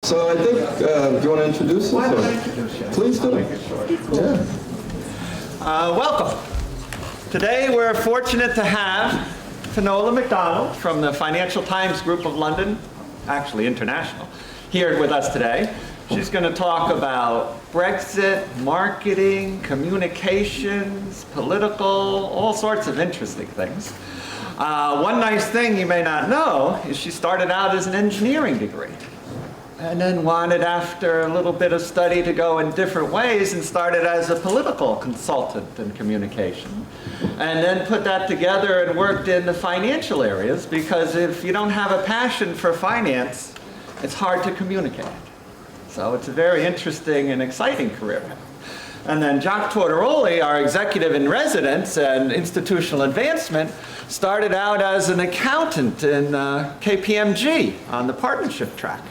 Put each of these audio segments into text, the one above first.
So I think, do you want to introduce us? Why don't I introduce you? Please do. Yeah. Welcome. Today we're fortunate to have Finola McDonnell from the Financial Times Group of London, actually international, here with us today. She's going to talk about Brexit, marketing, communications, political, all sorts of interesting things. One nice thing you may not know is she started out as an engineering degree and then wanted, after a little bit of study, to go in different ways and started as a political consultant in communication. And then put that together and worked in the financial areas, because if you don't have a passion for finance, it's hard to communicate. So it's a very interesting and exciting career path. And then Jacques Tortoroli, our executive in residence and institutional advancement, started out as an accountant in KPMG on the partnership track.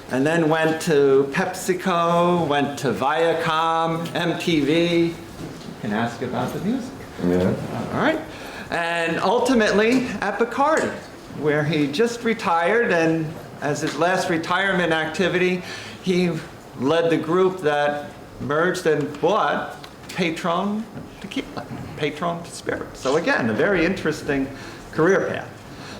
And then went to PepsiCo, went to Viacom, MTV. You can ask about the music. Yeah. All right. And ultimately at Bacardi, where he just retired, and as his last retirement activity, he led the group that merged and bought Patron Tequila, Patron Spirit. So again, a very interesting career path.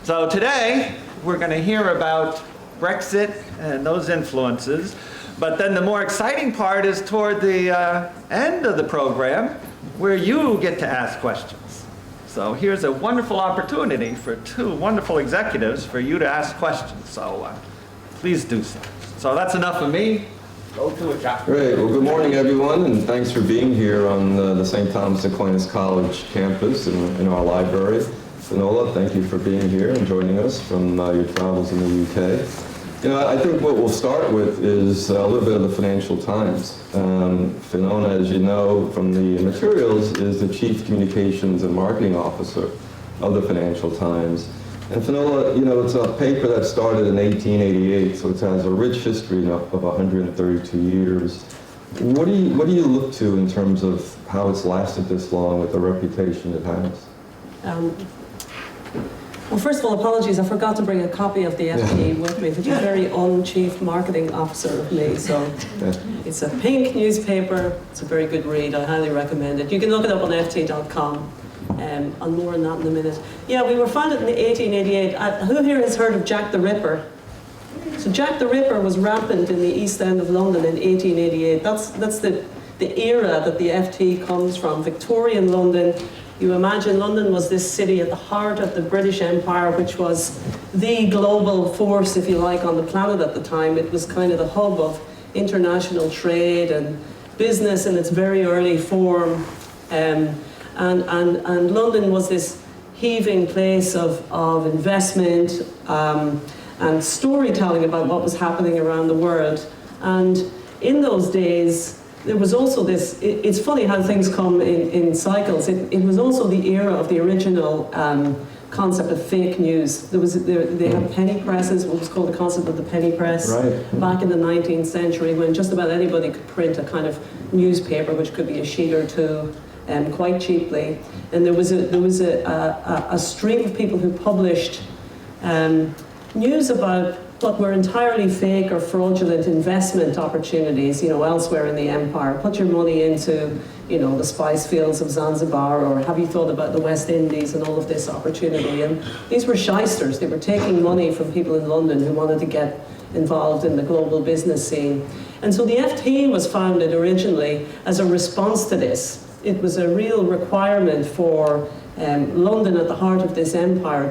So today, we're going to hear about Brexit and those influences. But then the more exciting part is toward the end of the program, where you get to ask questions. So here's a wonderful opportunity for two wonderful executives for you to ask questions. So please do so. So that's enough of me. Go to it, Jacques. Great. Well, good morning, everyone, and thanks for being here on the St. Thomas Aquinas College campus in our library. Finola, thank you for being here and joining us from your travels in the UK. You know, I think what we'll start with is a little bit of the Financial Times. Finola, as you know from the materials, is the Chief Communications and Marketing Officer of the Financial Times. And Finola, you know, it's a paper that started in 1888, so it has a rich history of 132 years. What do you look to in terms of how it's lasted this long with the reputation it has? Well, first of all, apologies, I forgot to bring a copy of the FT with me, which is very un-chief marketing officer of me. So it's a pink newspaper, it's a very good read, I highly recommend it. You can look it up on ft.com. And more on that in a minute. Yeah, we were founded in 1888. Who here has heard of Jack the Ripper? So Jack the Ripper was rampant in the East End of London in 1888. That's the era that the FT comes from, Victorian London. You imagine London was this city at the heart of the British Empire, which was the global force, if you like, on the planet at the time. It was kind of the hub of international trade and business in its very early form. And London was this heaving place of investment and storytelling about what was happening around the world. And in those days, there was also this, it's funny how things come in cycles. It was also the era of the original concept of fake news. They had penny presses, what was called the concept of the penny press, right, back in the 19th century, when just about anybody could print a kind of newspaper, which could be a sheet or two, quite cheaply. And there was a stream of people who published news about what were entirely fake or fraudulent investment opportunities, you know, elsewhere in the empire. Put your money into, you know, the spice fields of Zanzibar, or have you thought about the West Indies and all of this opportunity? And these were shysters. They were taking money from people in London who wanted to get involved in the global business scene. And so the FT was founded originally as a response to this. It was a real requirement for London, at the heart of this empire,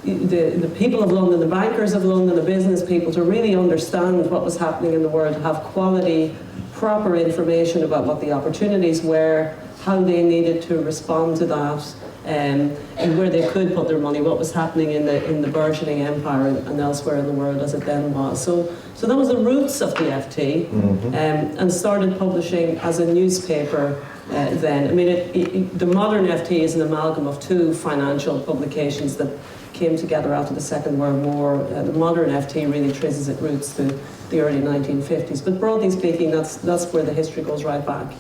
the people of London, the bankers of London, the business people, to really understand what was happening in the world, have quality, proper information about what the opportunities were, how they needed to respond to that, and where they could put their money, what was happening in the burgeoning empire and elsewhere in the world as it then was. So that was the roots of the FT, and started publishing as a newspaper then. I mean, the modern FT is an amalgam of two financial publications that came together after the Second World War. The modern FT really traces its roots to the early 1950s. But broadly speaking, that's where the history goes right back.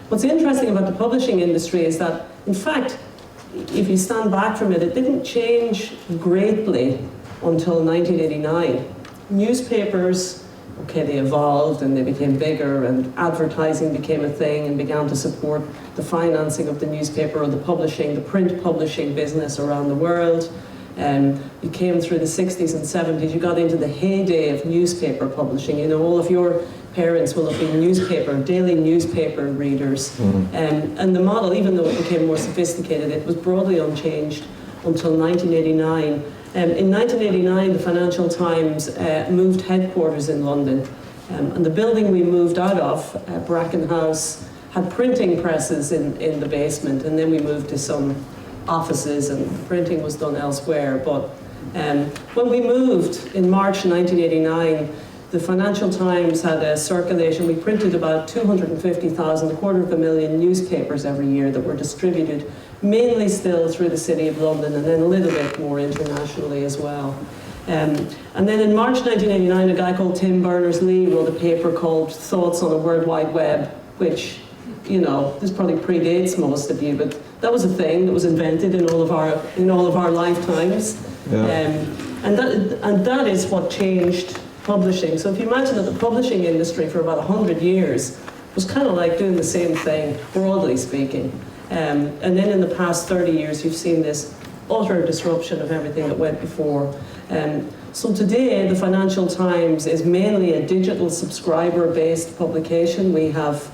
What's interesting about the publishing industry is that, in fact, if you stand back from it, it didn't change greatly until 1989, newspapers, okay, they evolved and they became bigger, and advertising became a thing and began to support the financing of the newspaper or the publishing, the print publishing business around the world. You came through the 60s and 70s, you got into the heyday of newspaper publishing. You know, all of your parents will have been daily newspaper readers. And the model, even though it became more sophisticated, it was broadly unchanged until 1989. In 1989, the Financial Times moved headquarters in London. And the building we moved out of, Bracken House, had printing presses in the basement, and then we moved to some offices and printing was done elsewhere. But when we moved in March 1989, the Financial Times had a circulation. We printed about 250,000, 250,000 newspapers every year that were distributed mainly still through the City of London, and then a little bit more internationally as well. And then in March 1989, a guy called Tim Berners-Lee wrote a paper called Thoughts on a World Wide Web, which, you know, this probably predates most of you, but that was a thing that was invented in all of our lifetimes. Yeah. And that is what changed publishing. So if you imagine that the publishing industry for about 100 years was kind of like doing the same thing, broadly speaking. And then in the past 30 years, you've seen this utter disruption of everything that went before. So today, the Financial Times is mainly a digital subscriber-based publication. We have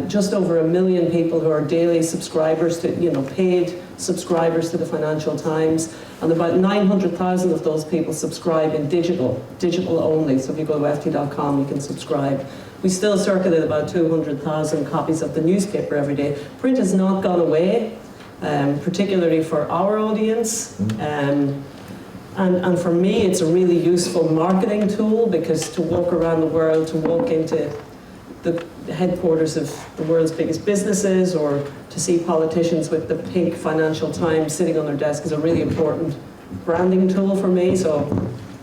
just over 1 million people who are daily subscribers to, paid subscribers to the Financial Times, and about 900,000 of those people subscribe in digital only. So if you go to ft.com, you can subscribe. We still circulate about 200,000 copies of the newspaper every day. Print has not gone away, particularly for our audience. And for me, it's a really useful marketing tool, because to walk around the world, to walk into the headquarters of the world's biggest businesses, or to see politicians with the pink Financial Times sitting on their desk, is a really important branding tool for me. So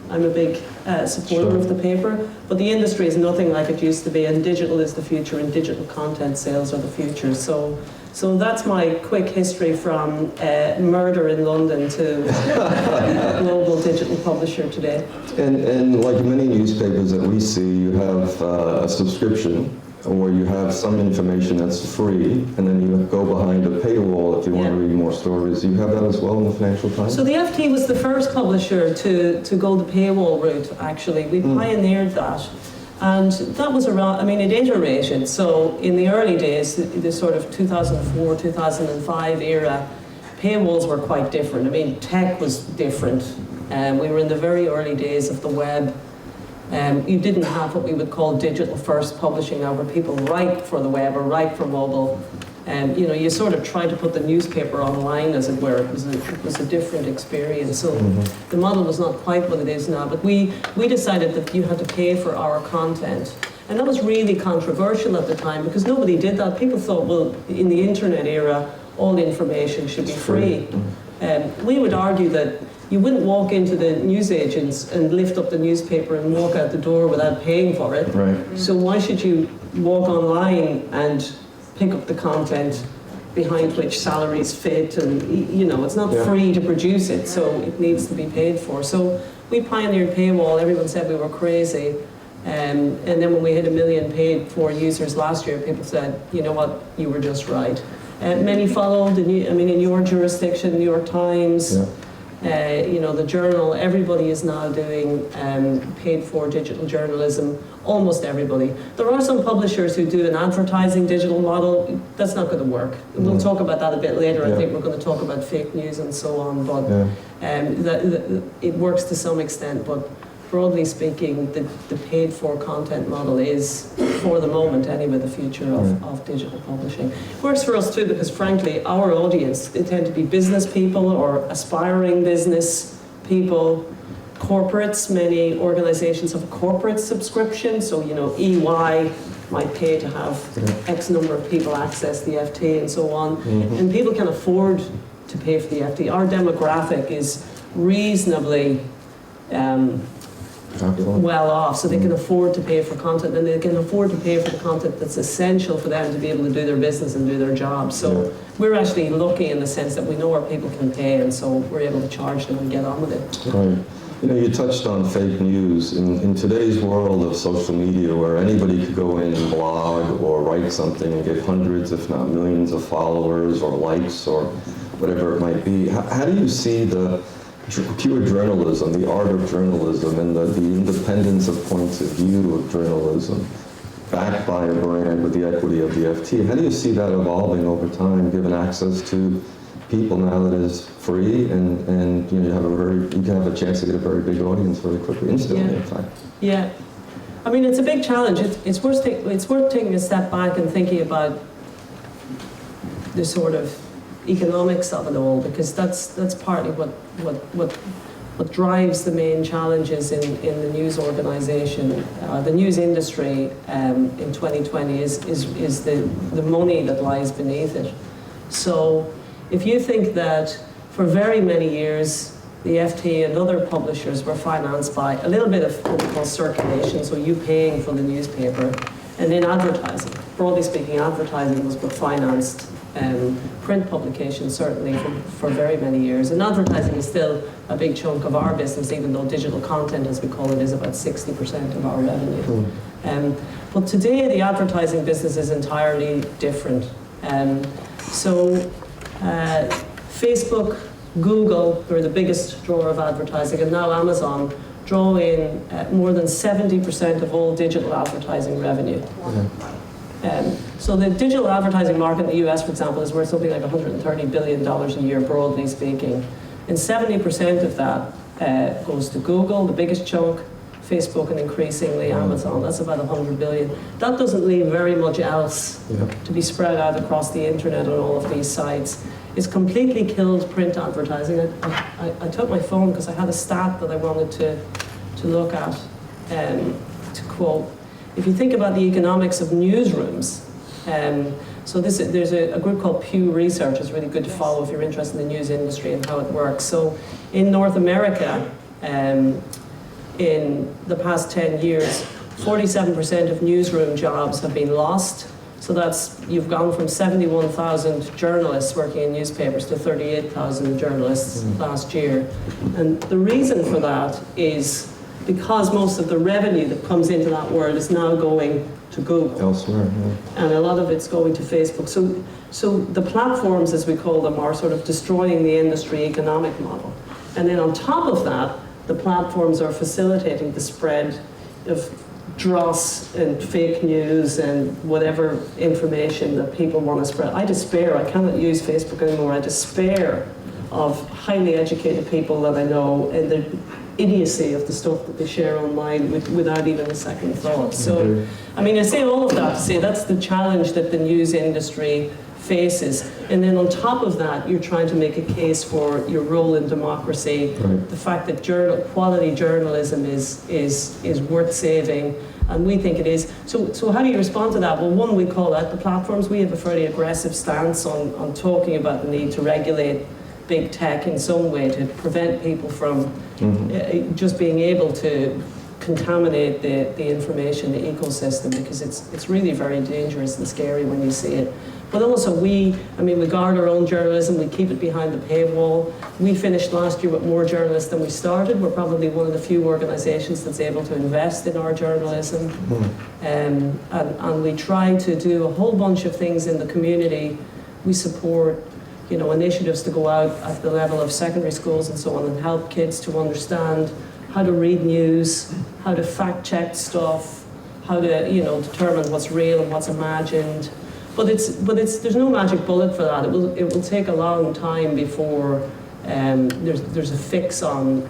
I'm a big supporter of the paper, but the industry is nothing like it used to be, and digital is the future, and digital content sales are the future. So that's my quick history from murder in London to a global digital publisher today. And like many newspapers that we see, you have a subscription, or you have some information that's free, and then you go behind a paywall if you want to read more stories. You have that as well in the Financial Times? So the FT was the first publisher to go the paywall route, actually. We pioneered that. And that was around, it iterated. So in the early days, the sort of 2004, 2005 era, paywalls were quite different. Tech was different. We were in the very early days of the web. You didn't have what we would call digital first publishing now, where people write for the web or write for mobile. You sort of tried to put the newspaper online, as it were. It was a different experience. So the model was not quite what it is now. But we decided that you had to pay for our content. And that was really controversial at the time, because nobody did that. People thought, well, in the internet era, all information should be free. We would argue that you wouldn't walk into the newsagents and lift up the newspaper and walk out the door without paying for it. Right. So why should you walk online and pick up the content behind which salaries fit? And it's not free to produce it, so it needs to be paid for. So we pioneered paywall. Everyone said we were crazy. And then when we hit 1 million paid for users last year, people said, you know what, you were just right. Many followed. In your jurisdiction, New York Times. Yeah. The Journal, everybody is now doing paid-for digital journalism, almost everybody. There are some publishers who do an advertising digital model. That's not going to work. We'll talk about that a bit later. I think we're going to talk about fake news and so on, but it works to some extent, but broadly speaking, the paid-for content model is, for the moment anyway, the future of digital publishing. It works for us too, because frankly, our audience, they tend to be business people or aspiring business people, corporates. Many organizations have a corporate subscription, so EY might pay to have X number of people access the FT and so on. And people can afford to pay for the FT. Our demographic is reasonably well off, so they can afford to pay for content, and they can afford to pay for the content that's essential for them to be able to do their business and do their job. So we're actually lucky in the sense that we know our people can pay, and so we're able to charge them and get on with it. Right. You touched on fake news. In today's world of social media, where anybody could go in and blog or write something and get hundreds, if not millions of followers or likes or whatever it might be, how do you see the pure journalism, the art of journalism, and the independence of points of view of journalism, backed by a brand with the equity of the FT? How do you see that evolving over time, given access to people now that is free, and you can have a chance to get a very big audience very quickly, instantly, in fact. Yeah, I mean, it's a big challenge. It's worth taking a step back and thinking about the sort of economics of it all, because that's partly what drives the main challenges in the news organisation, the news industry in 2020 is the money that lies beneath it. So if you think that for very many years the FT and other publishers were financed by a little bit of what we call circulation, so you paying for the newspaper, and then advertising. Broadly speaking, advertising was what financed print publications, certainly for very many years. And advertising is still a big chunk of our business, even though digital content, as we call it, is about 60% of our revenue. But today, the advertising business is entirely different. Facebook, Google, who are the biggest drawer of advertising, and now Amazon, draw in more than 70% of all digital advertising revenue. So the digital advertising market in the US, for example, is worth something like $130 billion a year, broadly speaking. And 70% of that goes to Google, the biggest chunk, Facebook, and increasingly Amazon. That's about $100 billion. That doesn't leave very much else to be spread out across the internet on all of these sites. It's completely killed print advertising. I took my phone because I had a stat that I wanted to look at, to quote. If you think about the economics of newsrooms, there's a group called Pew Research. It's really good to follow if you're interested in the news industry and how it works. So in North America, in the past 10 years, 47% of newsroom jobs have been lost. So you've gone from 71,000 journalists working in newspapers to 38,000 journalists last year. And the reason for that is because most of the revenue that comes into that world is now going to Google. Elsewhere, And a lot of it's going to Facebook. So the platforms, as we call them, are sort of destroying the industry economic model. And then on top of that, the platforms are facilitating the spread of dross and fake news and whatever information that people want to spread. I despair. I cannot use Facebook anymore. I despair of highly educated people that I know and the idiocy of the stuff that they share online without even a second thought. So, I mean, I say all of that to say that's the challenge that the news industry faces. And then on top of that, you're trying to make a case for your role in democracy, the fact that quality journalism is worth saving, and we think it is. So how do you respond to that? Well, one, we call out the platforms. We have a fairly aggressive stance on talking about the need to regulate big tech in some way to prevent people from just being able to contaminate the information, the ecosystem, because it's really very dangerous and scary when you see it. But also we guard our own journalism, we keep it behind the paywall. We finished last year with more journalists than we started. We're probably one of the few organisations that's able to invest in our journalism. And we try to do a whole bunch of things in the community. We support initiatives to go out at the level of secondary schools and so on and help kids to understand how to read news, how to fact check stuff, how to determine what's real and what's imagined. But there's no magic bullet for that. It will take a long time before there's a fix on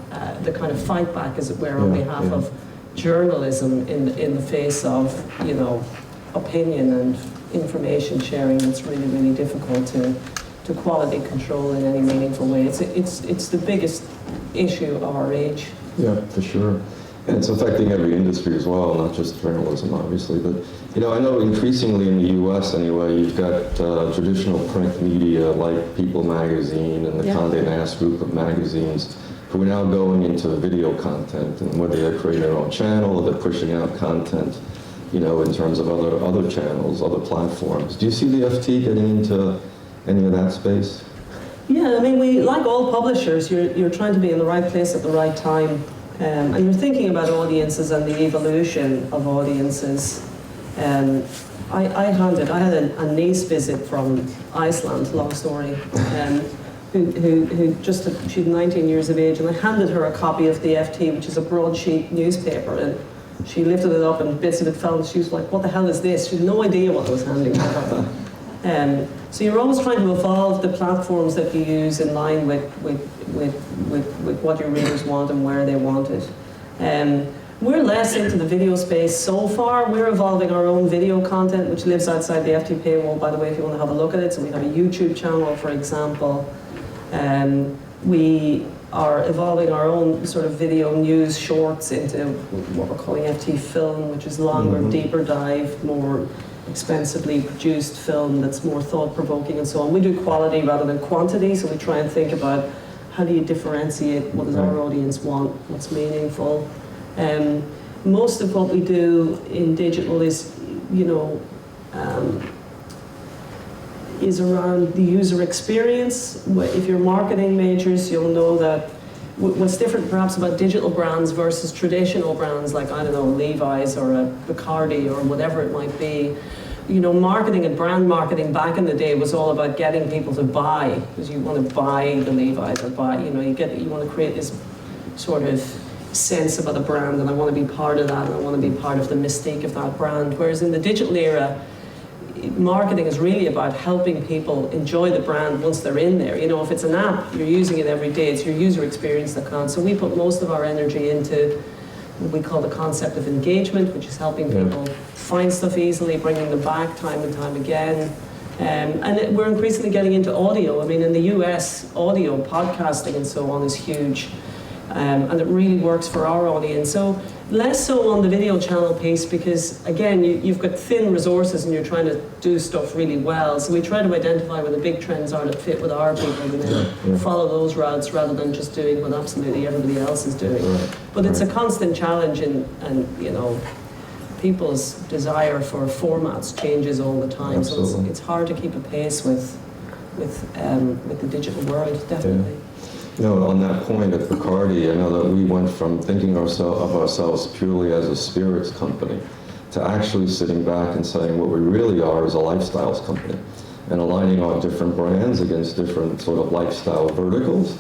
the kind of fight back, as it were, on behalf of journalism in the face of opinion and information sharing that's really, really difficult to quality control in any meaningful way. It's the biggest issue of our age. Yeah, for sure. And it's affecting every industry as well, not just journalism, obviously. But, I know increasingly in the U.S. anyway, you've got traditional print media like People magazine and the Condé Nast group of magazines who are now going into video content, and whether they're creating their own channel or they're pushing out content, in terms of other channels, other platforms. Do you see the FT getting into any of that space? Yeah, we, like all publishers, you're trying to be in the right place at the right time. And you're thinking about audiences and the evolution of audiences. I had a niece visit from Iceland, long story, she's 19 years of age, and I handed her a copy of the FT, which is a broadsheet newspaper, and she lifted it up and bits of it fell, and she was like, what the hell is this? She had no idea what I was handing her. So you're always trying to evolve the platforms that you use in line with what your readers want and where they want it. We're less into the video space so far. We're evolving our own video content, which lives outside the FT paywall, by the way, if you want to have a look at it. So we have a YouTube channel, for example. We are evolving our own sort of video news shorts into what we're calling FT film, which is longer, deeper dive, more expensively produced film that's more thought-provoking and so on. We do quality rather than quantity, so we try and think about how do you differentiate what does our audience want, what's meaningful. Most of what we do in digital is, is around the user experience. If you're marketing majors, you'll know that what's different perhaps about digital brands versus traditional brands like, I don't know, Levi's or a Bacardi or whatever it might be. Marketing and brand marketing back in the day was all about getting people to buy, because you want to buy the Levi's or buy, you want to create this sort of sense about a brand, and I want to be part of that, and I want to be part of the mystique of that brand. Whereas in the digital era, marketing is really about helping people enjoy the brand once they're in there. If it's an app, you're using it every day, it's your user experience that counts. So we put most of our energy into what we call the concept of engagement, which is helping people find stuff easily, bringing them back time and time again. And we're increasingly getting into audio. I mean, in the US, audio, podcasting and so on is huge. And it really works for our audience. So less so on the video channel piece, because again, you've got thin resources and you're trying to do stuff really well. So we try to identify where the big trends are that fit with our people and then follow those routes rather than just doing what absolutely everybody else is doing. But it's a constant challenge, and people's desire for formats changes all the time. Absolutely. So it's hard to keep a pace with the digital world, definitely. On that point at Bacardi, I know that we went from thinking of ourselves purely as a spirits company to actually sitting back and saying what we really are is a lifestyles company, and aligning our different brands against different sort of lifestyle verticals.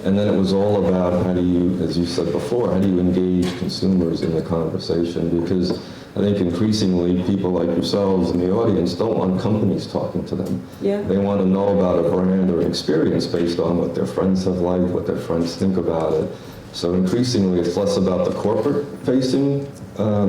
And then it was all about how do you, as you said before, how do you engage consumers in the conversation? Because I think increasingly people like yourselves in the audience don't want companies talking to them. They want to know about a brand or an experience based on what their friends have liked, what their friends think about it. So increasingly it's less about the corporate-facing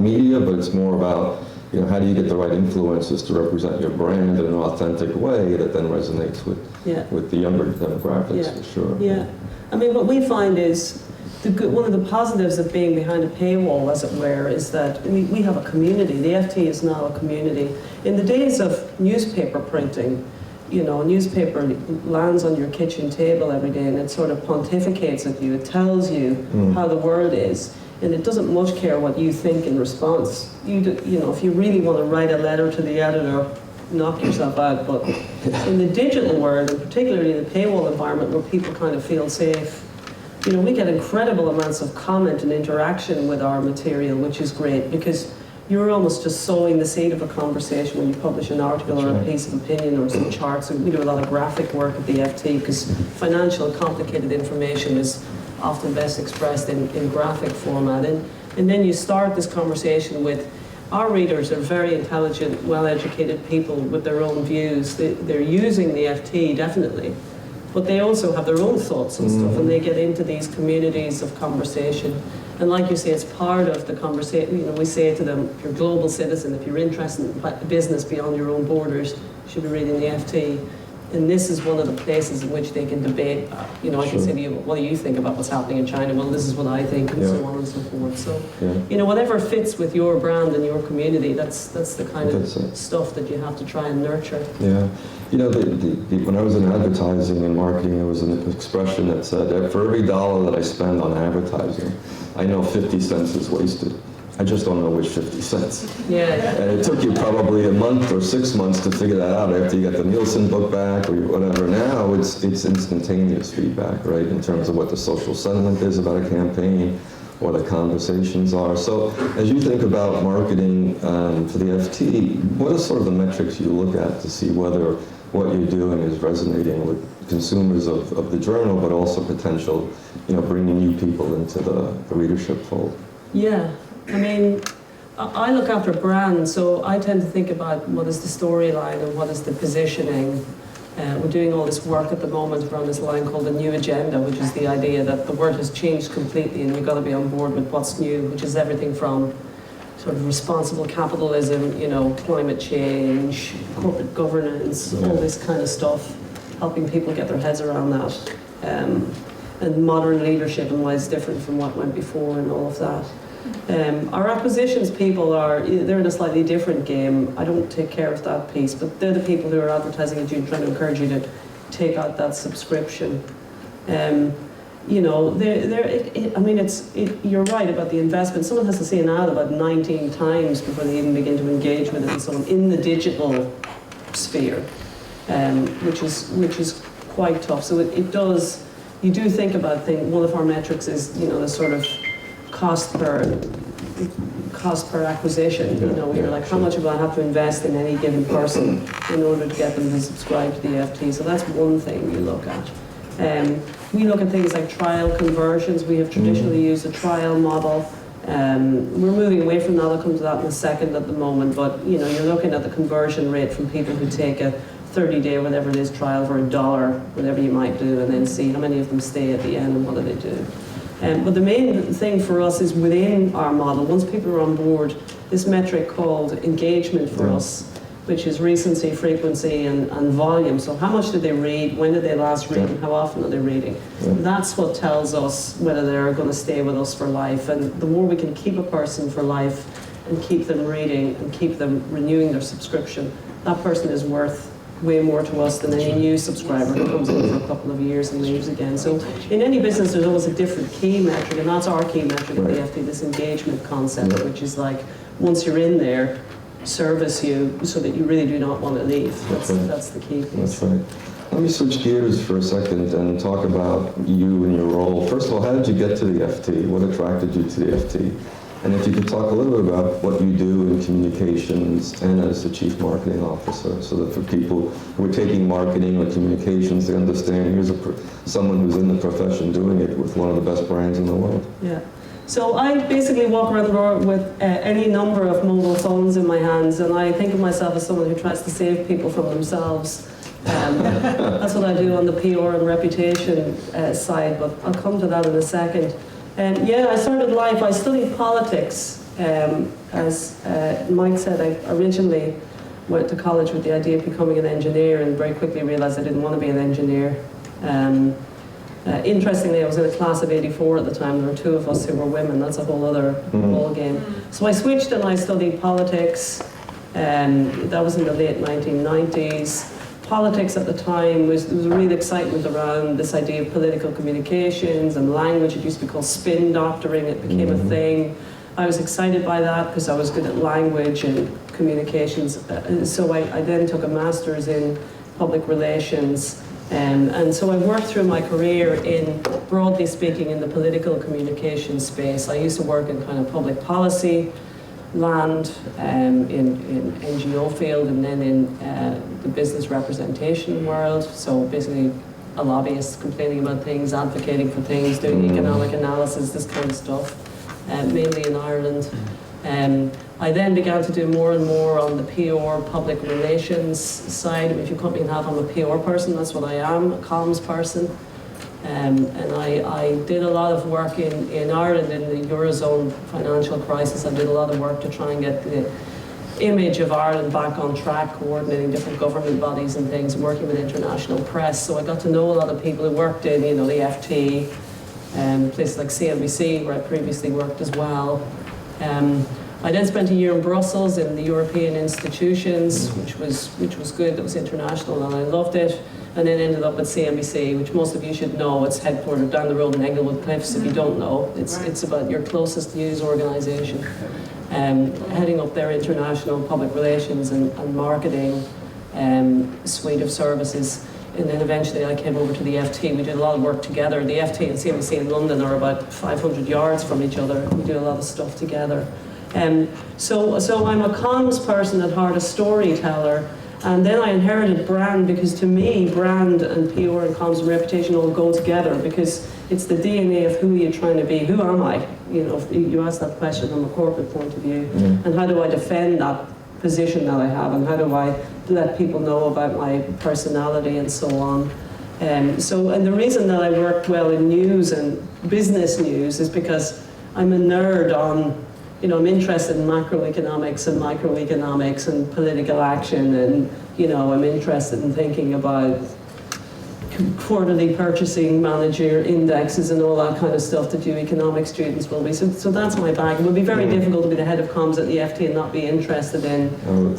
media, but it's more about how do you get the right influences to represent your brand in an authentic way that then resonates with the younger demographics, for sure. I mean, what we find is one of the positives of being behind a paywall, as it were, is that we have a community. The FT is now a community. In the days of newspaper printing, a newspaper lands on your kitchen table every day and it sort of pontificates at you. It tells you how the world is. And it doesn't much care what you think in response. If you really want to write a letter to the editor, knock yourself out. But in the digital world, and particularly in the paywall environment where people kind of feel safe, we get incredible amounts of comment and interaction with our material, which is great, because you're almost just sowing the seed of a conversation when you publish an article or a piece of opinion or some charts. And we do a lot of graphic work at the FT because financial complicated information is often best expressed in graphic format. And then you start this conversation with, our readers are very intelligent, well-educated people with their own views. They're using the FT, definitely. But they also have their own thoughts and stuff, and they get into these communities of conversation. And like you say, it's part of the conversation. We say to them, if you're a global citizen, if you're interested in business beyond your own borders, you should be reading the FT. And this is one of the places in which they can debate. I can say to you, what do you think about what's happening in China? Well, this is what I think, and so on and so forth. So, whatever fits with your brand and your community, that's the kind of stuff that you have to try and nurture. When I was in advertising and marketing, there was an expression that said that for every dollar that I spend on advertising, I know 50 cents is wasted. I just don't know which 50 cents. And it took you probably a month or 6 months to figure that out after you got the Nielsen book back or whatever. Now it's instantaneous feedback, right, in terms of what the social sentiment is about a campaign, what the conversations are. So as you think about marketing for the FT, what are sort of the metrics you look at to see whether what you're doing is resonating with consumers of the journal, but also potential, bringing new people into the readership fold? Yeah, I mean, I look after brands, so I tend to think about what is the storyline and what is the positioning. We're doing all this work at the moment around this line called the new agenda, which is the idea that the world has changed completely and you've got to be on board with what's new, which is everything from sort of responsible capitalism, climate change, corporate governance, all this kind of stuff, helping people get their heads around that, and modern leadership and why it's different from what went before and all of that. Our acquisitions people they're in a slightly different game. I don't take care of that piece, but they're the people who are advertising at you and trying to encourage you to take out that subscription. You're right about the investment. Someone has to see an ad about 19 times before they even begin to engage with it and so on in the digital sphere, which is quite tough. So you do think about things. One of our metrics is, the sort of cost per acquisition. You're like, how much do I have to invest in any given person in order to get them to subscribe to the FT? So that's one thing you look at. We look at things like trial conversions. We have traditionally used a trial model. We're moving away from that. I'll come to that in a second at the moment. But you're looking at the conversion rate from people who take a 30-day, whatever it is, trial for $1, whatever you might do, and then see how many of them stay at the end and what do they do. But the main thing for us is within our model, once people are on board, this metric called engagement for us, which is recency, frequency, and volume. So how much did they read, when did they last read, and how often are they reading? That's what tells us whether they're going to stay with us for life. And the more we can keep a person for life and keep them reading and keep them renewing their subscription, that person is worth way more to us than any new subscriber who comes in for a couple of years and leaves again. So in any business, there's always a different key metric, and that's our key metric at the FT, this engagement concept, which is like, once you're in there, service you so that you really do not want to leave. That's the key piece. That's right. Let me switch gears for a second and talk about you and your role. First of all, how did you get to the FT? What attracted you to the FT? And if you could talk a little bit about what you do in communications and as the Chief Marketing Officer, so that for people who are taking marketing or communications, they understand here's someone who's in the profession doing it with one of the best brands in the world. Yeah. So I basically walk around the world with any number of mobile phones in my hands, and I think of myself as someone who tries to save people from themselves. That's what I do on the PR and reputation side, but I'll come to that in a second. I started life, I studied politics. As Mike said, I originally went to college with the idea of becoming an engineer and very quickly realized I didn't want to be an engineer. Interestingly, I was in a class of 84 at the time. There were two of us who were women. That's a whole other ball game. So I switched and I studied politics. That was in the late 1990s. Politics at the time there was a real excitement around this idea of political communications and language. It used to be called spin doctoring. It became a thing. I was excited by that because I was good at language and communications. So I then took a master's in public relations. And so I worked through my career in, broadly speaking, in the political communication space. I used to work in kind of public policy land, in NGO field, and then in the business representation world. So basically a lobbyist complaining about things, advocating for things, doing economic analysis, this kind of stuff, mainly in Ireland. I then began to do more and more on the PR, public relations side. If you cut me in half, I'm a PR person, that's what I am, a comms person. And I did a lot of work in Ireland in the Eurozone financial crisis. I did a lot of work to try and get the image of Ireland back on track, coordinating different government bodies and things, working with international press. So I got to know a lot of people who worked in, the FT, places like CNBC, where I previously worked as well. I then spent a year in Brussels in the European institutions, which was good. It was international, and I loved it. And then ended up at CNBC, which most of you should know. It's headquartered down the road in Englewood Cliffs. If you don't know, it's about your closest news organisation. Heading up their international public relations and marketing suite of services. And then eventually I came over to the FT. We did a lot of work together. The FT and CMC in London are about 500 yards from each other. We do a lot of stuff together. So I'm a comms person at heart, a storyteller. And then I inherited brand, because to me, brand and PR and comms and reputation all go together, because it's the DNA of who you're trying to be. Who am I? You know, you ask that question from a corporate point of view. And how do I defend that position that I have, and how do I let people know about my personality and so on. And the reason that I work well in news and business news is because I'm a nerd on, you know, I'm interested in macroeconomics and microeconomics and political action, and, you know, I'm interested in thinking about quarterly purchasing manager indexes and all that kind of stuff that you economics students will be. So that's my bag. It would be very difficult to be the head of comms at the FT and not be interested in,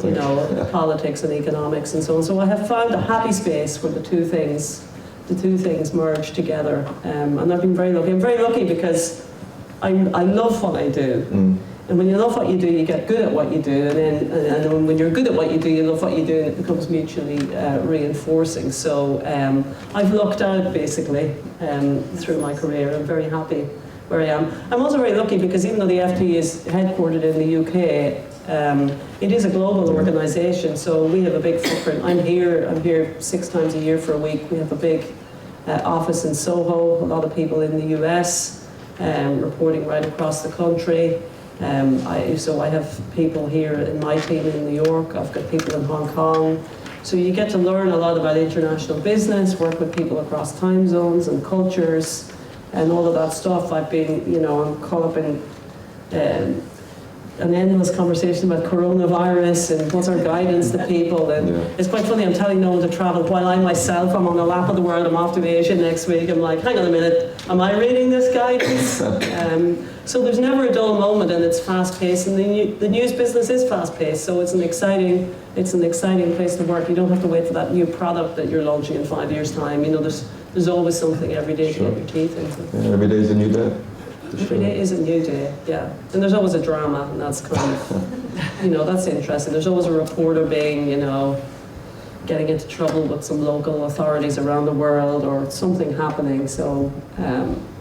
you know, politics and economics and so on. So I have found a happy space where the two things merge together. And I've been very lucky. I'm very lucky because I love what I do. And when you love what you do, you get good at what you do, and then when you're good at what you do, you love what you do, and it becomes mutually reinforcing. So I've lucked out, basically, through my career. I'm very happy where I am. I'm also very lucky because even though the FT is headquartered in the UK, it is a global organisation, so we have a big footprint. I'm here 6 times a year for a week. We have a big office in Soho, a lot of people in the US, reporting right across the country. So I have people here in my team in New York, I've got people in Hong Kong. So you get to learn a lot about international business, work with people across time zones and cultures and all of that stuff. I've been, you know, I'm caught up in an endless conversation about coronavirus and what's our guidance to people. And it's quite funny, I'm telling no one to travel while I myself, I'm on the lap of the world, I'm off to Asia next week. I'm like, hang on a minute, am I reading this guidance? So there's never a dull moment, and it's fast-paced, and the news business is fast-paced, so it's an exciting place to work. You don't have to wait for that new product that you're launching in 5 years' time. You know, there's always something every day to get your teeth into. Yeah, every day is a new day. Every day is a new day, yeah. And there's always a drama, and that's kind of, you know, that's interesting. There's always a reporter being, you know, getting into trouble with some local authorities around the world or something happening. So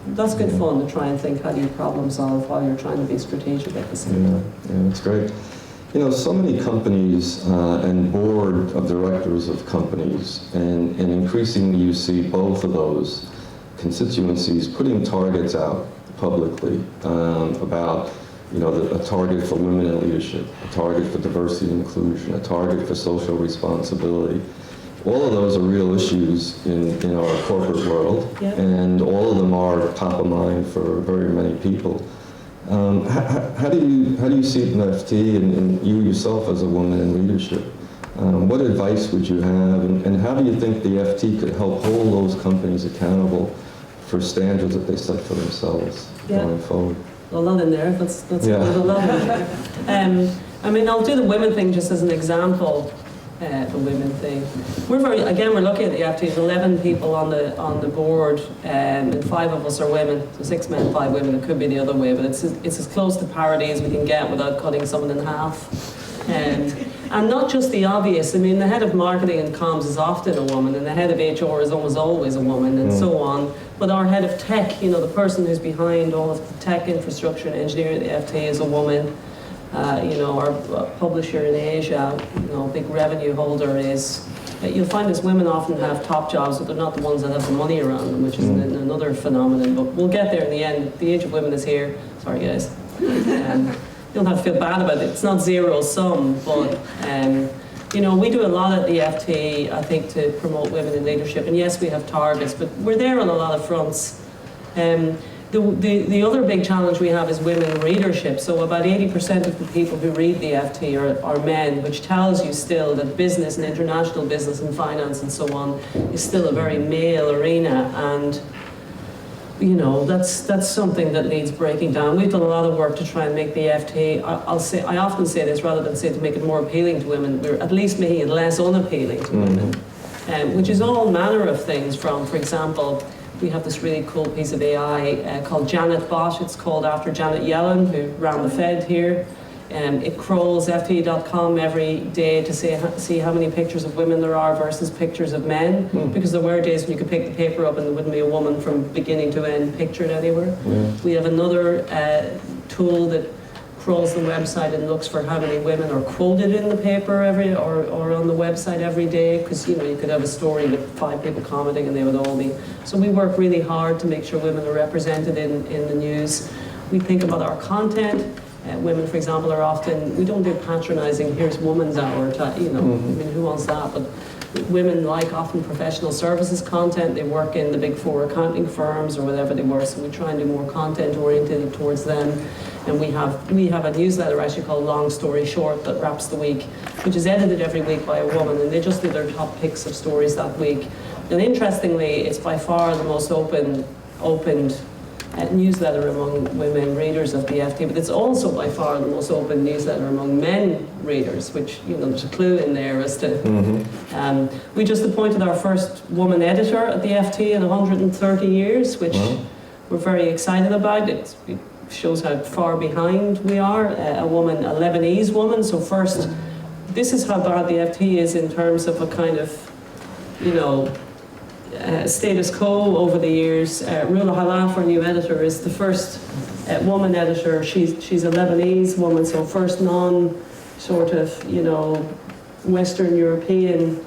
that's good fun to try and think, how do you problem solve while you're trying to be strategic at the same time. Yeah, that's great. You know, so many companies and board of directors of companies, and increasingly you see both of those constituencies putting targets out publicly about, you know, a target for women in leadership, a target for diversity and inclusion, a target for social responsibility. All of those are real issues in our corporate world, and all of them are top of mind for very many people. How do you see it in FT, and you yourself as a woman in leadership? What advice would you have, and how do you think the FT could help hold those companies accountable for standards that they set for themselves going forward? A lot in there. That's a lot in there. I mean, I'll do the women thing just as an example. The women thing. We're lucky at the FT. There's 11 people on the board, and 5 of us are women. So 6 men, 5 women. It could be the other way, but it's as close to parity as we can get without cutting someone in half. And not just the obvious. I mean, the head of marketing and comms is often a woman, and the head of HR is almost always a woman, and so on. But our head of tech, you know, the person who's behind all of the tech infrastructure and engineering at the FT is a woman. You know, our publisher in Asia, you know, big revenue holder is, you'll find as women often have top jobs, but they're not the ones that have the money around them, which is another phenomenon. But we'll get there in the end. The age of women is here. Sorry, guys. You don't have to feel bad about it. It's not zero sum, but you know, we do a lot at the FT, I think, to promote women in leadership. And yes, we have targets, but we're there on a lot of fronts. The other big challenge we have is women in readership. So about 80% of the people who read the FT are men, which tells you still that business and international business and finance and so on is still a very male arena. And you know, that's something that needs breaking down. We've done a lot of work to try and make the FT, I often say this rather than say to make it more appealing to women, we're at least making it less unappealing to women, which is all manner of things from, for example, we have this really cool piece of AI called Janet Bot. It's called after Janet Yellen, who ran the Fed here. It crawls FT.com every day to see how many pictures of women there are versus pictures of men, because there were days when you could pick the paper up and there wouldn't be a woman from beginning to end pictured anywhere. We have another tool that crawls the website and looks for how many women are quoted in the paper or on the website every day, because you could have a story with 5 people commenting and they would all be. So we work really hard to make sure women are represented in the news. We think about our content. Women, for example, are often, we don't do patronizing, here's woman's hour, I mean, who wants that? But women like often professional services content. They work in the big 4 accounting firms or whatever they were, so we try and do more content oriented towards them. And we have a newsletter actually called Long Story Short that wraps the week, which is edited every week by a woman, and they just do their top picks of stories that week. And interestingly, it's by far the most opened newsletter among women readers of the FT, but it's also by far the most open newsletter among men readers, which, there's a clue in there as to... we just appointed our first woman editor at the FT in 130 years, which we're very excited about. It shows how far behind we are. A Lebanese woman, so first, this is how bad the FT is in terms of a kind of, status quo over the years. Rula Halaf, our new editor, is the first woman editor. She's a Lebanese woman, so first Western European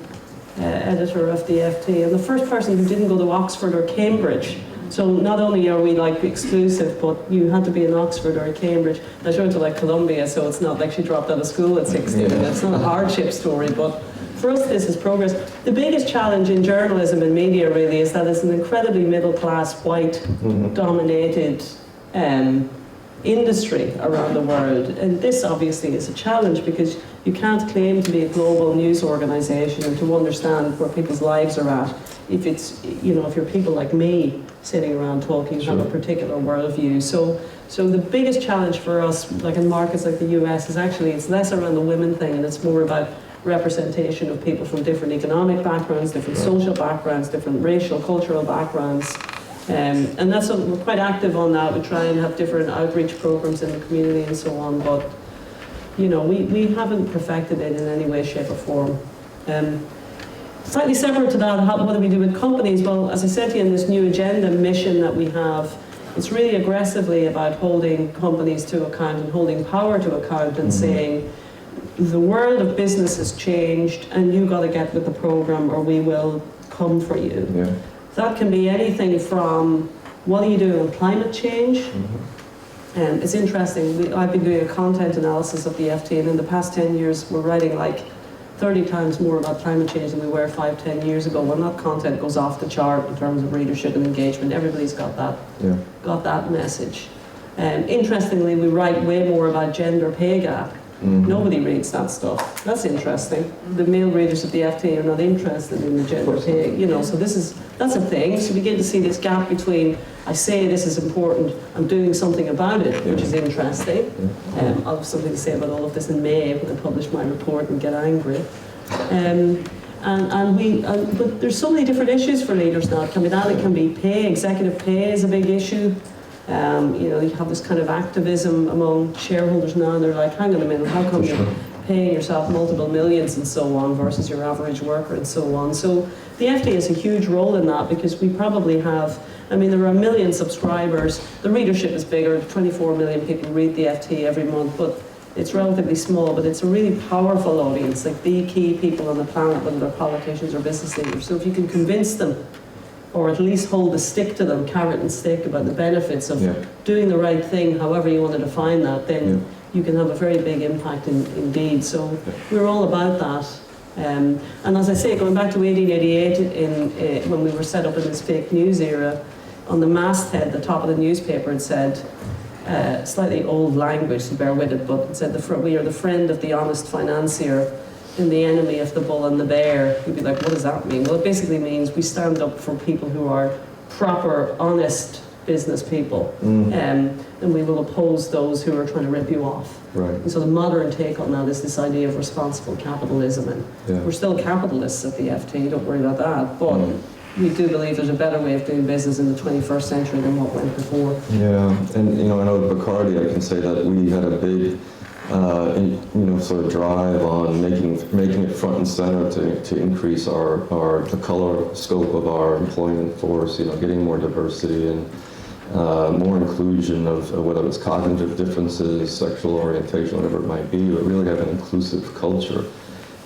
editor of the FT, and the first person who didn't go to Oxford or Cambridge. So not only are we exclusive, but you had to be in Oxford or Cambridge. Now she went to Columbia, so it's not like she dropped out of school at 16. It's not a hardship story, but for us this is progress. The biggest challenge in journalism and media really is that it's an incredibly middle-class, white dominated industry around the world. And this obviously is a challenge because you can't claim to be a global news organisation and to understand where people's lives are at if it's, if you're people like me sitting around talking have a particular worldview. So the biggest challenge for us, in markets like the US, is actually it's less around the women thing and it's more about representation of people from different economic backgrounds, different social backgrounds, different racial, cultural backgrounds. And that's something we're quite active on that. We try and have different outreach programs in the community and so on, but we haven't perfected it in any way, shape or form. Slightly separate to that, what do we do with companies? Well, as I said to you in this new agenda mission that we have, it's really aggressively about holding companies to account and holding power to account and saying, the world of business has changed and you got to get with the program or we will come for you. Yeah. That can be anything from what are you doing on climate change? It's interesting, I've been doing a content analysis of the FT, and in the past 10 years we're writing 30 times more about climate change than we were 5-10 years ago. When that content goes off the chart in terms of readership and engagement, everybody's got that message. Interestingly, we write way more about gender pay gap. Nobody reads that stuff. That's interesting. The male readers of the FT are not interested in the gender pay, so that's a thing. So we get to see this gap between, I say this is important, I'm doing something about it, which is interesting. I'll have something to say about all of this in May when I publish my report and get angry. But there's so many different issues for leaders now. It can be pay, executive pay is a big issue. You have this kind of activism among shareholders now, and they're like, hang on a minute, how come you're paying yourself multiple millions and so on versus your average worker and so on. So the FT has a huge role in that because we probably have, there are 1 million subscribers, the readership is bigger, 24 million people read the FT every month, but it's relatively small, but it's a really powerful audience, the key people on the planet, whether they're politicians or business leaders. So if you can convince them, or at least hold the stick to them, carrot and stick, about the benefits of doing the right thing, however you want to define that, then you can have a very big impact indeed. So we're all about that. And as I say, going back to 1888, when we were set up in this fake news era, on the masthead, the top of the newspaper, it said, slightly old language, so bear with it, but it said, we are the friend of the honest financier and the enemy of the bull and the bear. You'd be like, what does that mean? Well, it basically means we stand up for people who are proper, honest business people, and we will oppose those who are trying to rip you off. Right. And so the modern take on that is this idea of responsible capitalism, and we're still capitalists at the FT, don't worry about that, but we do believe there's a better way of doing business in the 21st century than what went before. Yeah, and I know at Bacardi I can say that we had a big sort of drive on making it front and center to increase the color scope of our employment force, getting more diversity and more inclusion of whether it's cognitive differences, sexual orientation, whatever it might be, but really have an inclusive culture.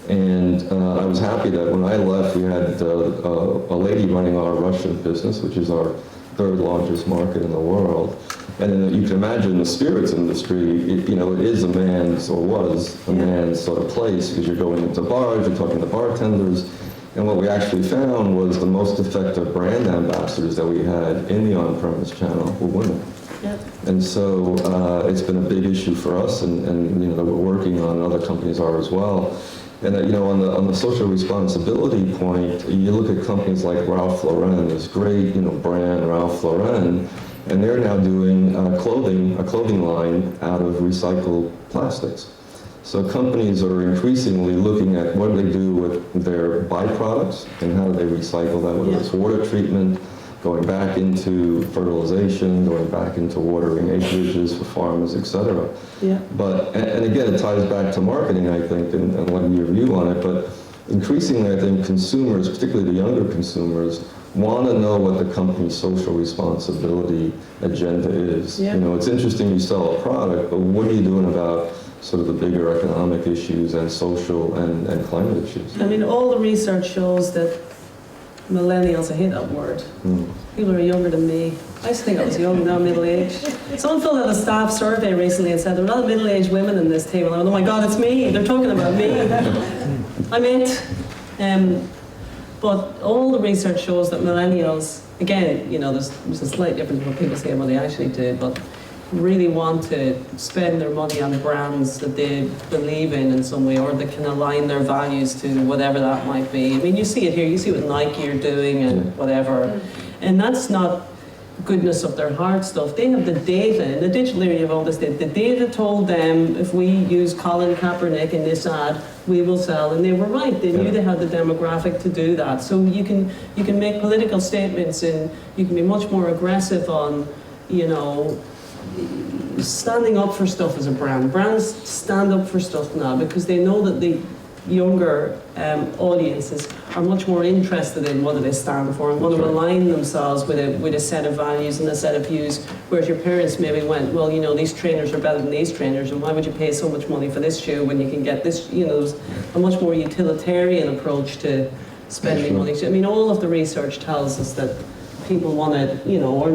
And I was happy that when I left, we had a lady running our Russian business, which is our third largest market in the world. And you can imagine the spirits industry, it is a man's, or was a man's sort of place, because you're going into bars, you're talking to bartenders. And what we actually found was the most effective brand ambassadors that we had in the on-premise channel were women. Yep. And so it's been a big issue for us, and that we're working on, and other companies are as well. And on the social responsibility point, you look at companies like Ralph Lauren, this great brand Ralph Lauren, and they're now doing a clothing line out of recycled plastics. So companies are increasingly looking at what do they do with their byproducts and how do they recycle that, whether it's water treatment, going back into fertilization, going back into watering acreages for farmers, etc. Yeah. But, and again, it ties back to marketing, I think, and what your view on it, but increasingly, I think consumers, particularly the younger consumers, want to know what the company's social responsibility agenda is. Yeah. It's interesting you sell a product, but what are you doing about sort of the bigger economic issues and social and climate issues? I mean, all the research shows that millennials, I hate that word. People are younger than me. I used to think I was young, now middle-aged. Someone filled out a staff survey recently and said there were a lot of middle-aged women in this table. I went, oh my God, it's me. They're talking about me. I'm it. But all the research shows that millennials, again, there's a slight difference in what people say and what they actually do, but really want to spend their money on brands that they believe in some way, or that can align their values to whatever that might be. I mean, you see it here, you see what Nike are doing and whatever. And that's not goodness of their heart stuff. They have the data, and the digital area of all this data. The data told them if we use Colin Kaepernick in this ad, we will sell, and they were right. They knew they had the demographic to do that. So you can make political statements, and you can be much more aggressive on, standing up for stuff as a brand. Brands stand up for stuff now because they know that the younger audiences are much more interested in what they stand for and want to align themselves with a set of values and a set of views, whereas your parents maybe went, well, these trainers are better than these trainers, and why would you pay so much money for this shoe when you can get this, there's a much more utilitarian approach to spending money. I mean, all of the research tells us that people want to,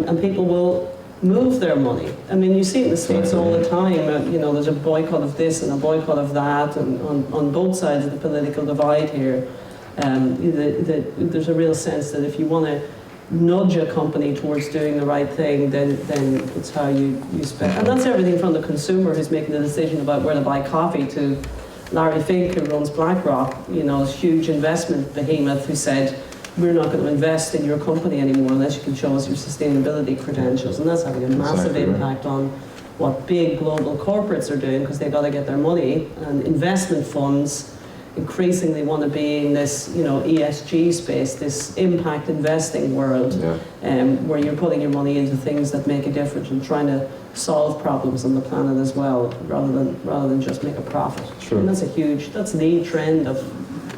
and people will move their mony. I mean, you see it in the States all the time. There's a boycott of this and a boycott of that, and on both sides of the political divide here, there's a real sense that if you want to nudge a company towards doing the right thing, then it's how you spend. And that's everything from the consumer who's making the decision about where to buy coffee to Larry Fink, who runs BlackRock, a huge investment behemoth, who said, we're not going to invest in your company anymore unless you can show us your sustainability credentials. And that's having a massive impact on what big global corporates are doing, because they've got to get their money. And investment funds increasingly want to be in this ESG space, this impact investing world, where you're putting your money into things that make a difference and trying to solve problems on the planet as well, rather than just make a profit. Sure. And that's the trend of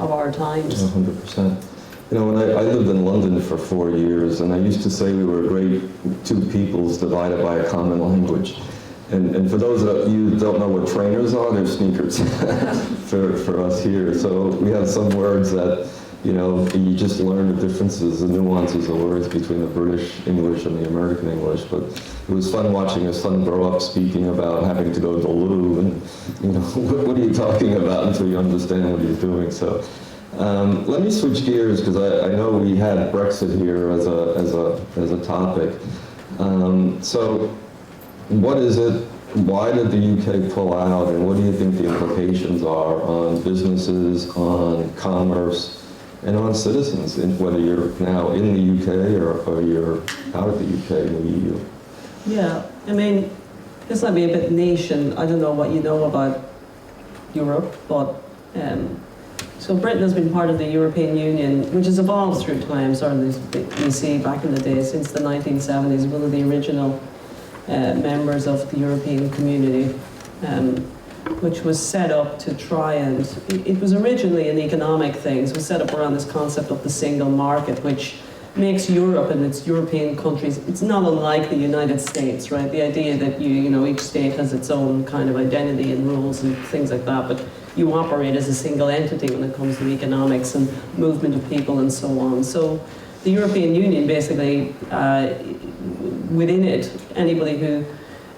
our times. 100%. When I lived in London for 4 years, and I used to say we were a great two peoples divided by a common language. And for those of you who don't know what trainers are, they're sneakers for us here. So we have some words that, you just learn the differences, the nuances of words between the British English and the American English. But it was fun watching a son grow up speaking about having to go to the loo, and, what are you talking about until you understand what he's doing. So. Let me switch gears, because I know we had Brexit here as a topic. So what is it? Why did the UK pull out, and what do you think the implications are on businesses, on commerce, and on citizens, whether you're now in the UK or you're out of the UK in the EU? Yeah, I mean, this might be a bit niche, and I don't know what you know about Europe, but so Britain has been part of the European Union, which has evolved through time. Certainly, you see back in the day, since the 1970s, one of the original members of the European community. which was set up to try and, it was originally an economic thing. It was set up around this concept of the single market, which makes Europe and its European countries, it's not unlike the United States, right? The idea that each state has its own kind of identity and rules and things like that, but you operate as a single entity when it comes to economics and movement of people and so on. So the European Union basically, within it, anybody who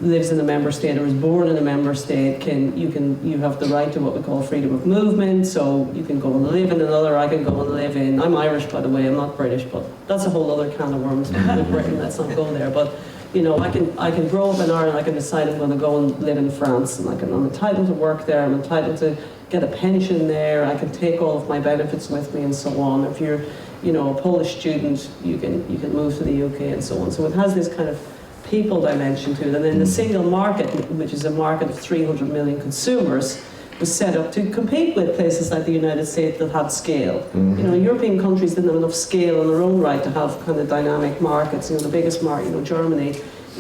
lives in a member state or is born in a member state you have the right to what we call freedom of movement. So you can go and live in another. I can go and live in. I'm Irish, by the way. I'm not British, but that's a whole other can of worms with Britain. Let's not go there. But I can grow up in Ireland. I can decide I'm going to go and live in France, and I'm entitled to work there. I'm entitled to get a pension there. I can take all of my benefits with me, and so on. If you're a Polish student, you can move to the UK and so on. So it has this kind of people dimension to it. And then the single market, which is a market of 300 million consumers, was set up to compete with places like the United States that had scale. European countries didn't have enough scale in their own right to have kind of dynamic markets. The biggest market, Germany,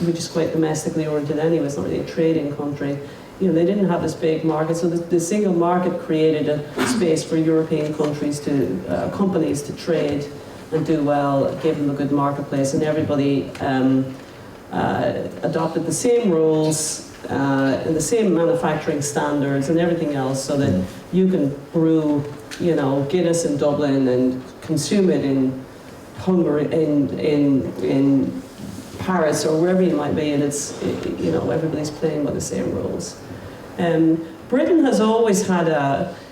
which is quite domestically oriented anyway, it's not really a trading country. They didn't have this big market, so the single market created a space for European countries companies to trade and do well, gave them a good marketplace, and everybody adopted the same rules and the same manufacturing standards and everything else, so that you can brew, Guinness in Dublin and consume it in Hungary, in Paris or wherever you might be, and everybody's playing by the same rules. Britain has always had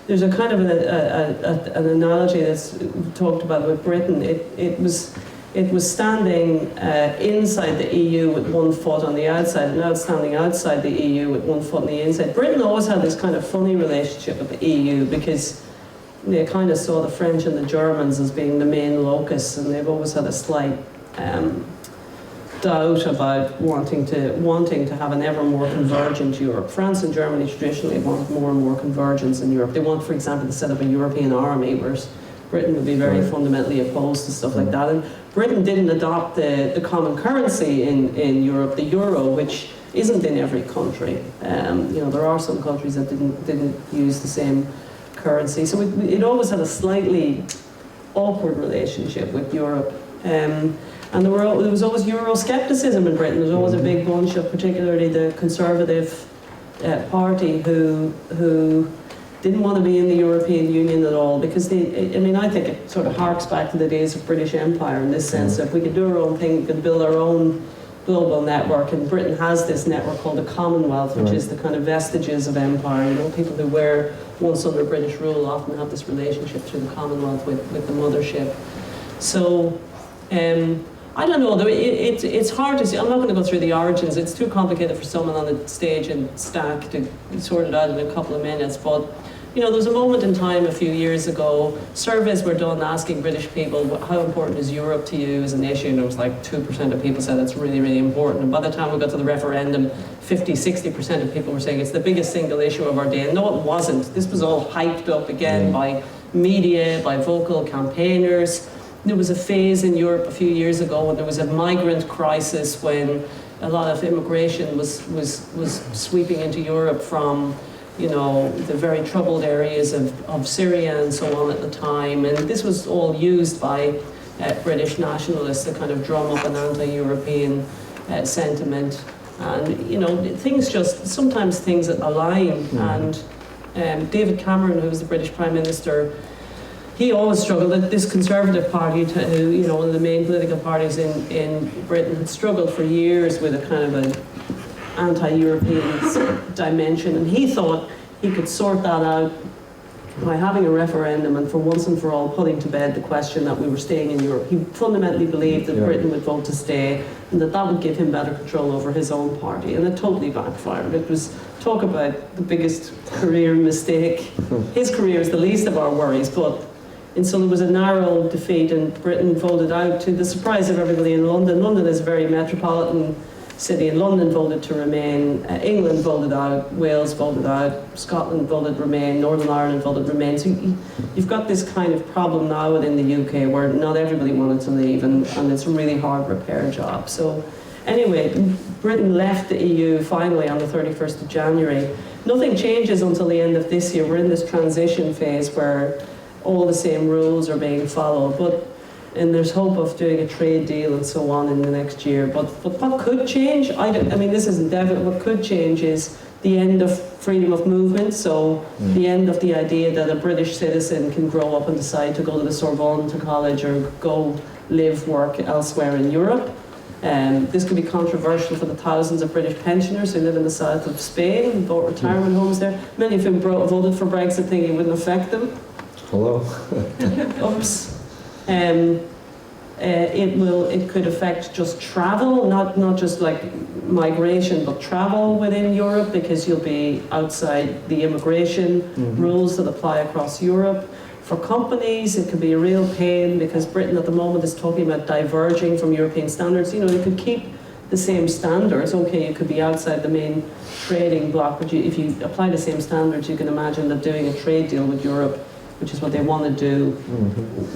there's a kind of an analogy that's talked about with Britain. It was standing inside the EU with one foot on the outside, and now it's standing outside the EU with one foot on the inside. Britain always had this kind of funny relationship with the EU because they kind of saw the French and the Germans as being the main locus, and they've always had a slight doubt about wanting to have an ever more convergent Europe. France and Germany traditionally want more and more convergence in Europe. They want, for example, to set up a European army, whereas Britain would be very fundamentally opposed to stuff like that. And Britain didn't adopt the common currency in Europe, the euro, which isn't in every country. There are some countries that didn't use the same currency. So it always had a slightly awkward relationship with Europe. And there was always Euroscepticism in Britain. There was always a big bunch of, particularly the Conservative Party, who didn't want to be in the European Union at all, because I think it sort of harks back to the days of British Empire in this sense. If we could do our own thing, we could build our own global network, and Britain has this network called the Commonwealth, which is the kind of vestiges of empire. People who were once under British rule often have this relationship through the Commonwealth with the mothership. So, I don't know, it's hard to see. I'm not going to go through the origins. It's too complicated for someone on the stage in STAC to sort it out in a couple of minutes. But, there was a moment in time a few years ago, surveys were done asking British people, how important is Europe to you as an issue? And it was like 2% of people said it's really, really important. And by the time we got to the referendum, 60% of people were saying it's the biggest single issue of our day. And no, it wasn't. This was all hyped up again by media, by vocal campaigners. There was a phase in Europe a few years ago when there was a migrant crisis, when a lot of immigration was sweeping into Europe from, the very troubled areas of Syria and so on at the time. And this was all used by British nationalists to kind of drum up an anti-European sentiment. And, sometimes things align. And David Cameron, who was the British Prime Minister, he always struggled. This Conservative Party, who, one of the main political parties in Britain, had struggled for years with a kind of an anti-European dimension, and he thought he could sort that out by having a referendum and for once and for all putting to bed the question that we were staying in Europe. He fundamentally believed that Britain would vote to stay, and that would give him better control over his own party, and it totally backfired. It was, talk about the biggest career mistake. His career is the least of our worries, but. And so there was a narrow defeat, and Britain voted out, to the surprise of everybody in London. London is a very metropolitan city, and London voted to remain. England voted out, Wales voted out, Scotland voted remain, Northern Ireland voted remain. So you've got this kind of problem now within the UK where not everybody wanted to leave, and it's a really hard repair job. So anyway, Britain left the EU finally on the 31st of January. nothing changes until the end of this year. We're in this transition phase where all the same rules are being followed, and there's hope of doing a trade deal and so on in the next year. But what could change? I mean, this isn't definite. What could change is the end of freedom of movement, so the end of the idea that a British citizen can grow up and decide to go to the Sorbonne to college or go live, work elsewhere in Europe. This could be controversial for the thousands of British pensioners who live in the south of Spain and bought retirement homes there. Many of whom voted for Brexit thinking it wouldn't affect them. Hello. Oops. It could affect just travel, not just like migration, but travel within Europe, because you'll be outside the immigration rules that apply across Europe. For companies, it could be a real pain because Britain at the moment is talking about diverging from European standards. You know, you could keep the same standards. Okay, you could be outside the main trading bloc, but if you apply the same standards, you can imagine that doing a trade deal with Europe, which is what they want to do,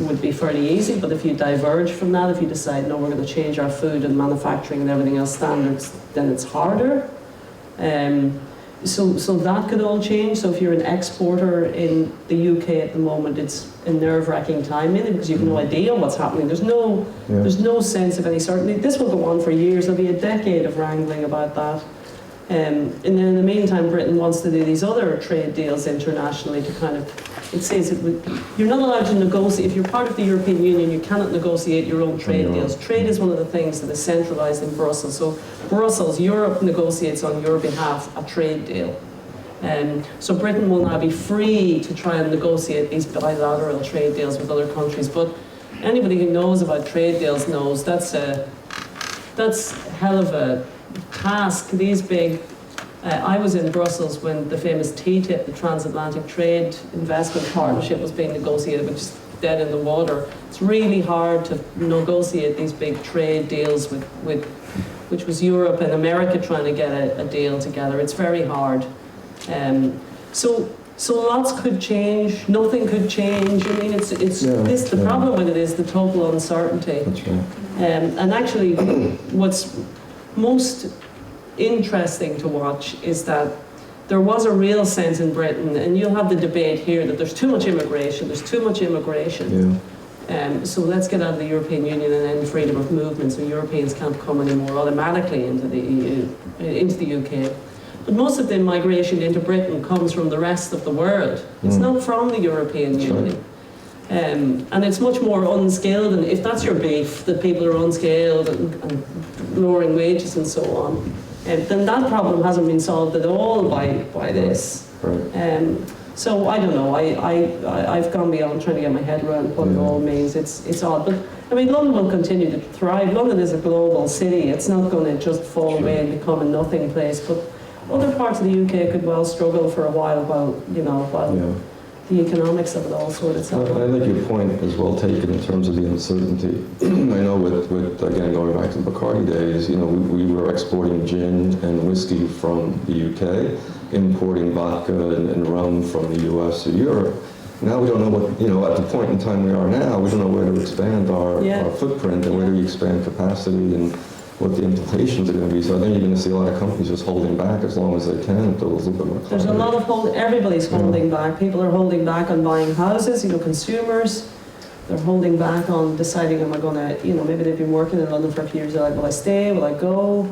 would be fairly easy. But if you diverge from that, if you decide, no, we're going to change our food and manufacturing and everything else standards, then it's harder. So that could all change. So if you're an exporter in the UK at the moment, it's a nerve-wracking time, mainly because you have no idea what's happening. There's no sense of any certainty. This will go on for years. There'll be a decade of wrangling about that. And then in the meantime, Britain wants to do these other trade deals internationally to kind of, it says you're not allowed to negotiate. If you're part of the European Union, you cannot negotiate your own trade deals. Trade is one of the things that is centralised in Brussels. So Brussels, Europe negotiates on your behalf a trade deal. So Britain will now be free to try and negotiate these bilateral trade deals with other countries. But anybody who knows about trade deals knows that's a hell of a task. These big, I was in Brussels when the famous TTIP, the Transatlantic Trade Investment Partnership, was being negotiated, which is dead in the water. It's really hard to negotiate these big trade deals with which was Europe and America trying to get a deal together. It's very hard. So lots could change. Nothing could change. I mean, the problem with it is the total uncertainty. That's right. And actually, what's most interesting to watch is that there was a real sense in Britain, and you'll have the debate here, that there's too much immigration. So let's get out of the European Union and end freedom of movement, so Europeans can't come anymore automatically into the EU, into the UK. But most of the migration into Britain comes from the rest of the world. It's not from the European Union. And it's much more unskilled, and if that's your beef, that people are unskilled and lowering wages and so on, then that problem hasn't been solved at all by this. Right. So I don't know, I've gone beyond trying to get my head around what it all means. It's odd, but I mean, London will continue to thrive. London is a global city. It's not going to just fall away and become a nothing place, but other parts of the UK could well struggle for a while the economics of it all sort itself out. I think your point is well taken in terms of the uncertainty. I know with again, going back to the Bacardi days, we were exporting gin and whiskey from the UK, importing vodka and rum from the US to Europe. Now we don't know what, at the point in time we are now, we don't know where to expand our footprint and where to expand capacity and what the implications are going to be. So I think you're going to see a lot of companies just holding back as long as they can until there's a little bit more clarity. There's a lot of everybody's holding back. People are holding back on buying houses, consumers. They're holding back on deciding, am I going to, maybe they've been working in London for a few years, they're like, will I stay, will I go?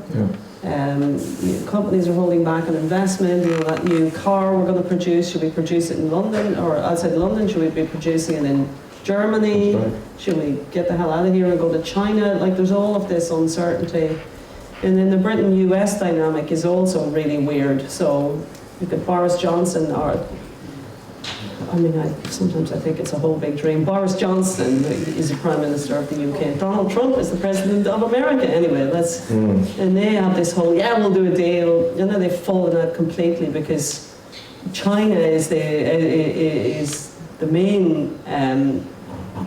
Companies are holding back on investment. That new car we're going to produce, should we produce it in London or outside London? Should we be producing it in Germany? Right. Should we get the hell out of here and go to China? Like, there's all of this uncertainty. And then the Britain-US dynamic is also really weird. So you've got Boris Johnson, sometimes I think it's a whole big dream. Boris Johnson is the Prime Minister of the UK. Donald Trump is the President of America. Anyway, and they have this whole, we'll do a deal. And then they've fallen out completely because China is the main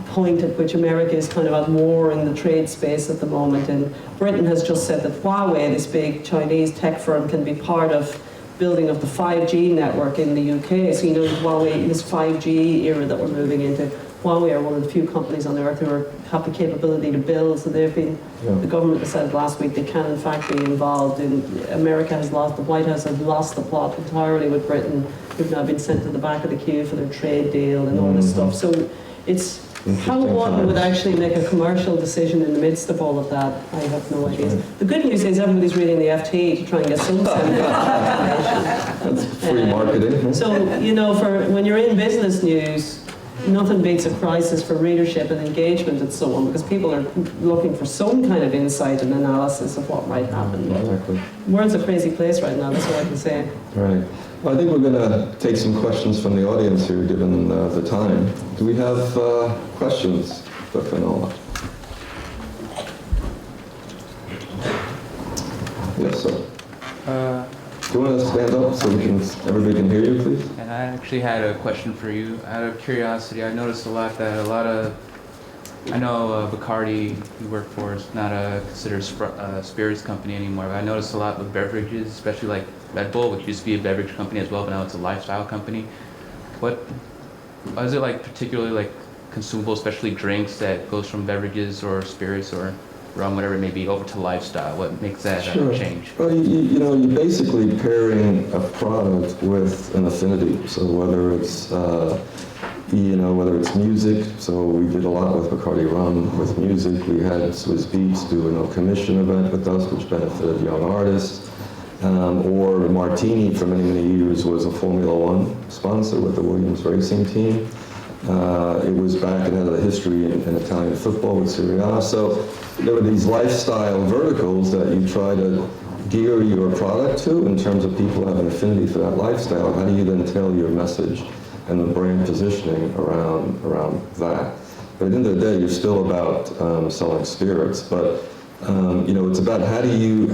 point at which America is kind of at war in the trade space at the moment. And Britain has just said that Huawei, this big Chinese tech firm, can be part of building of the 5G network in the UK. So, you know, Huawei, this 5G era that we're moving into, Huawei are one of the few companies on earth who have the capability to build. So they've been, the government decided last week they can in fact be involved in, America has lost, the White House has lost the plot entirely with Britain, who've now been sent to the back of the queue for their trade deal and all this stuff. So it's, how one would actually make a commercial decision in the midst of all of that, I have no idea. The good news is everybody's reading the FT to try and get some sense of information. That's free marketing. So, you know, for when you're in business news, nothing beats a crisis for readership and engagement and so on, because people are looking for some kind of insight and analysis of what might happen. Exactly. The world's a crazy place right now, that's what I can say. Right. Well, I think we're going to take some questions from the audience here, given the time. Do we have questions for Finola? Yes, sir. Do you want to stand up so everybody can hear you, please? And I actually had a question for you. Out of curiosity, I noticed a lot of, I know Bacardi you work for is not considered a spirits company anymore, but I noticed a lot with beverages, especially like Red Bull, which used to be a beverage company as well, but now it's a lifestyle company. What is it like particularly like consumable, especially drinks that goes from beverages or spirits or rum, whatever it may be, over to lifestyle? What makes that change? Well, you know, you're basically pairing a product with an affinity. So whether it's, you know, whether it's music, so we did a lot with Bacardi Rum with music. We had Swiss Beats do a no commission event with us, which benefited young artists. Or Martini, for many, many years, was a Formula One sponsor with the Williams racing team. It was back, it had a history in Italian football with Serie A. So there were these lifestyle verticals that you try to gear your product to in terms of people have an affinity for that lifestyle. How do you then tell your message and the brand positioning around that? But at the end of the day, you're still about selling spirits. But you know, it's about how do you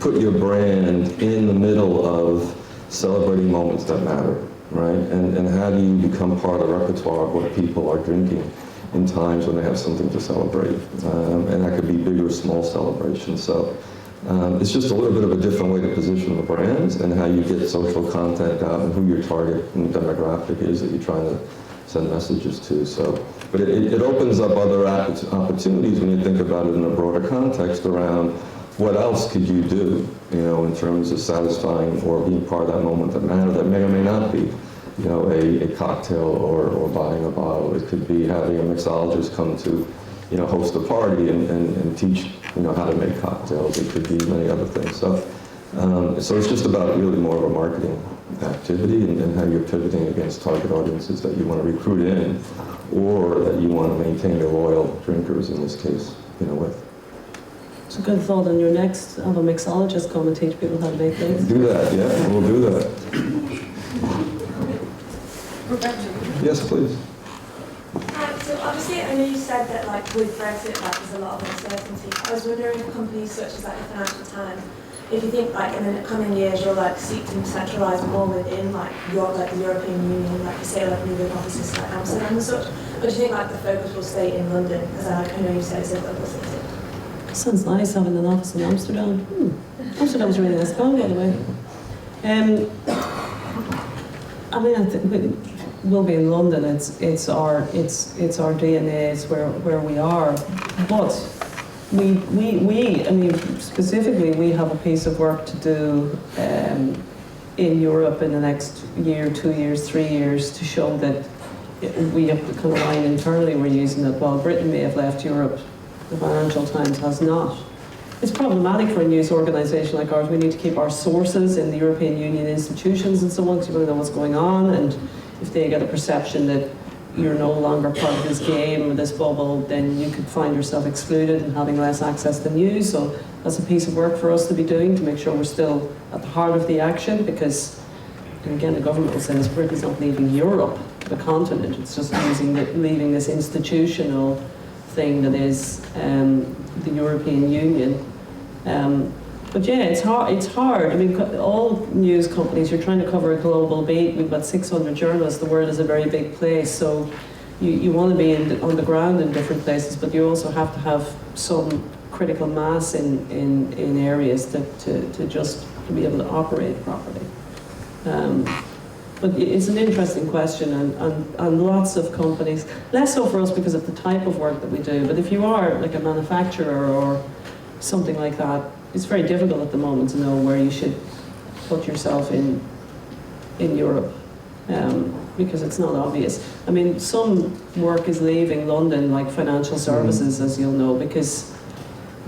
put your brand in the middle of celebrating moments that matter, right? And how do you become part of the repertoire of what people are drinking in times when they have something to celebrate? And that could be big or small celebrations. So it's just a little bit of a different way to position the brands and how you get social content out and who your target and demographic is that you're trying to send messages to. So, but it opens up other opportunities when you think about it in a broader context around what else could you do, you know, in terms of satisfying or being part of that moment that matter that may or may not be, you know, a cocktail or buying a bottle. It could be having a mixologist come to, you know, host a party and teach, you know, how to make cocktails. It could be many other things. So, so it's just about really more of a marketing activity and how you're pivoting against target audiences that you want to recruit in or that you want to maintain your loyal drinkers in this case, you know, with. It's a good thought on your next, have a mixologist come and teach people how to make things. Do that, yeah, we'll do that. Yes, please. So obviously, I know you said that like with Brexit, like there's a lot of uncertainty. I was wondering if companies such as like the Financial Times, if you think like in the coming years you'll like seek to centralise more within like the European Union, like you say like moving offices like Amsterdam and such, or do you think like the focus will stay in London? Because I know you said it's a global city. Sounds nice having an office in Amsterdam. Amsterdam's really nice town, by the way. I mean, I think we'll be in London. It's our DNA. It's where we are. But we I mean, specifically, we have a piece of work to do in Europe in the next year, 2 years, 3 years to show that we have the kind of line internally we're using that while Britain may have left Europe, the Financial Times has not. It's problematic for a news organisation like ours. We need to keep our sources in the European Union institutions and so on, because you want to know what's going on, and if they get a perception that you're no longer part of this game or this bubble, then you could find yourself excluded and having less access to news. So that's a piece of work for us to be doing to make sure we're still at the heart of the action, because, and again, the government will say this, Britain's not leaving Europe, the continent. It's just leaving this institutional thing that is the European Union. But yeah, it's hard. I mean, all news companies, you're trying to cover a global beat. We've got 600 journalists. The world is a very big place. So you want to be on the ground in different places, but you also have to have some critical mass in areas to just to be able to operate properly. But it's an interesting question, and lots of companies, less so for us because of the type of work that we do, but if you are like a manufacturer or something like that, it's very difficult at the moment to know where you should put yourself in Europe, because it's not obvious. I mean, some work is leaving London, like financial services, as you'll know, because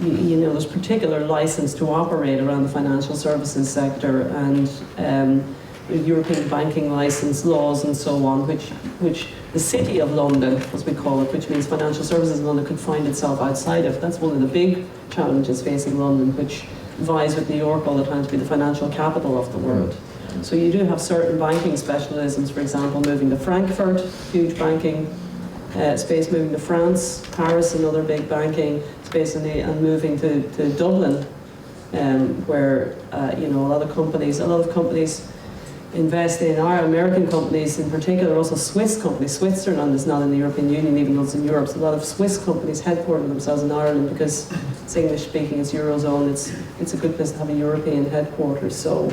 you know there's particular license to operate around the financial services sector, and European banking license laws and so on, which the City of London, as we call it, which means financial services in London, could find itself outside of. That's one of the big challenges facing London, which vies with New York all the time to be the financial capital of the world. So you do have certain banking specialisms, for example, moving to Frankfurt, huge banking space, moving to France, Paris, another big banking space, and moving to Dublin, where you know a lot of companies invest in our American companies in particular, also Swiss companies. Switzerland is not in the European Union, even though it's in Europe. So a lot of Swiss companies headquarter themselves in Ireland because it's English speaking, it's Eurozone, it's a good place to have a European headquarters. So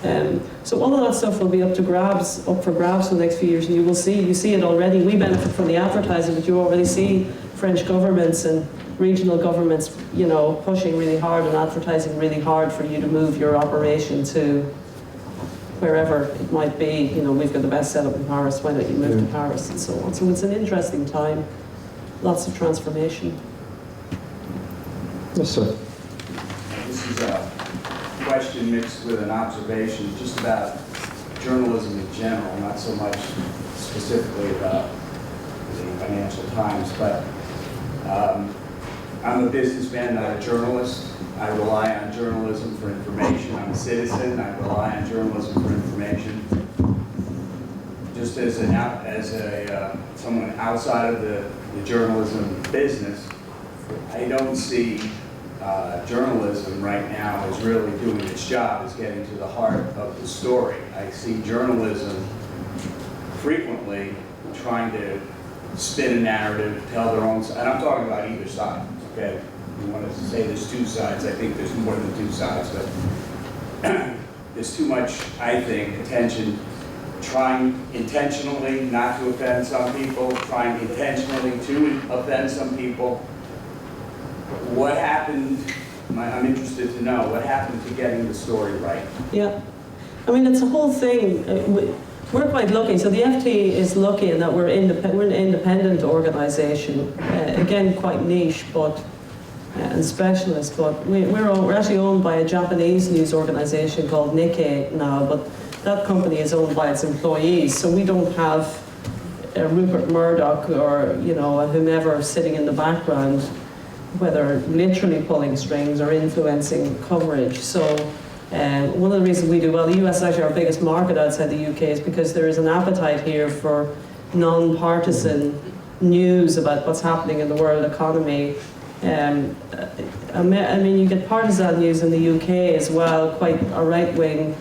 all of that stuff will be up for grabs for the next few years, and you see it already. We benefit from the advertising, but you already see French governments and regional governments, you know, pushing really hard and advertising really hard for you to move your operation to wherever it might be. You know, we've got the best setup in Paris, why don't you move to Paris, and so on. So it's an interesting time, lots of transformation. Yes, sir. This is a question mixed with an observation just about journalism in general, not so much specifically about the Financial Times, but I'm a businessman, not a journalist. I rely on journalism for information. I'm a citizen. I rely on journalism for information. Just as someone outside of the journalism business, I don't see journalism right now as really doing its job, as getting to the heart of the story. I see journalism frequently trying to spin a narrative, tell their own side. And I'm talking about either side, okay? You want to say there's two sides. I think there's more than two sides, but there's too much, I think, attention, trying intentionally not to offend some people, trying intentionally to offend some people. What happened, I'm interested to know, what happened to getting the story right? Yeah, I mean, it's a whole thing. We're quite lucky. So the FT is lucky in that we're an independent organisation, again, quite niche, but and specialist, but we're actually owned by a Japanese news organisation called Nikkei now, but that company is owned by its employees, so we don't have Rupert Murdoch or, you know, whomever sitting in the background, whether literally pulling strings or influencing coverage. So one of the reasons we do well, the US is actually our biggest market outside the UK, is because there is an appetite here for non-partisan news about what's happening in the world economy. I mean, you get partisan news in the UK as well, quite a right-wing,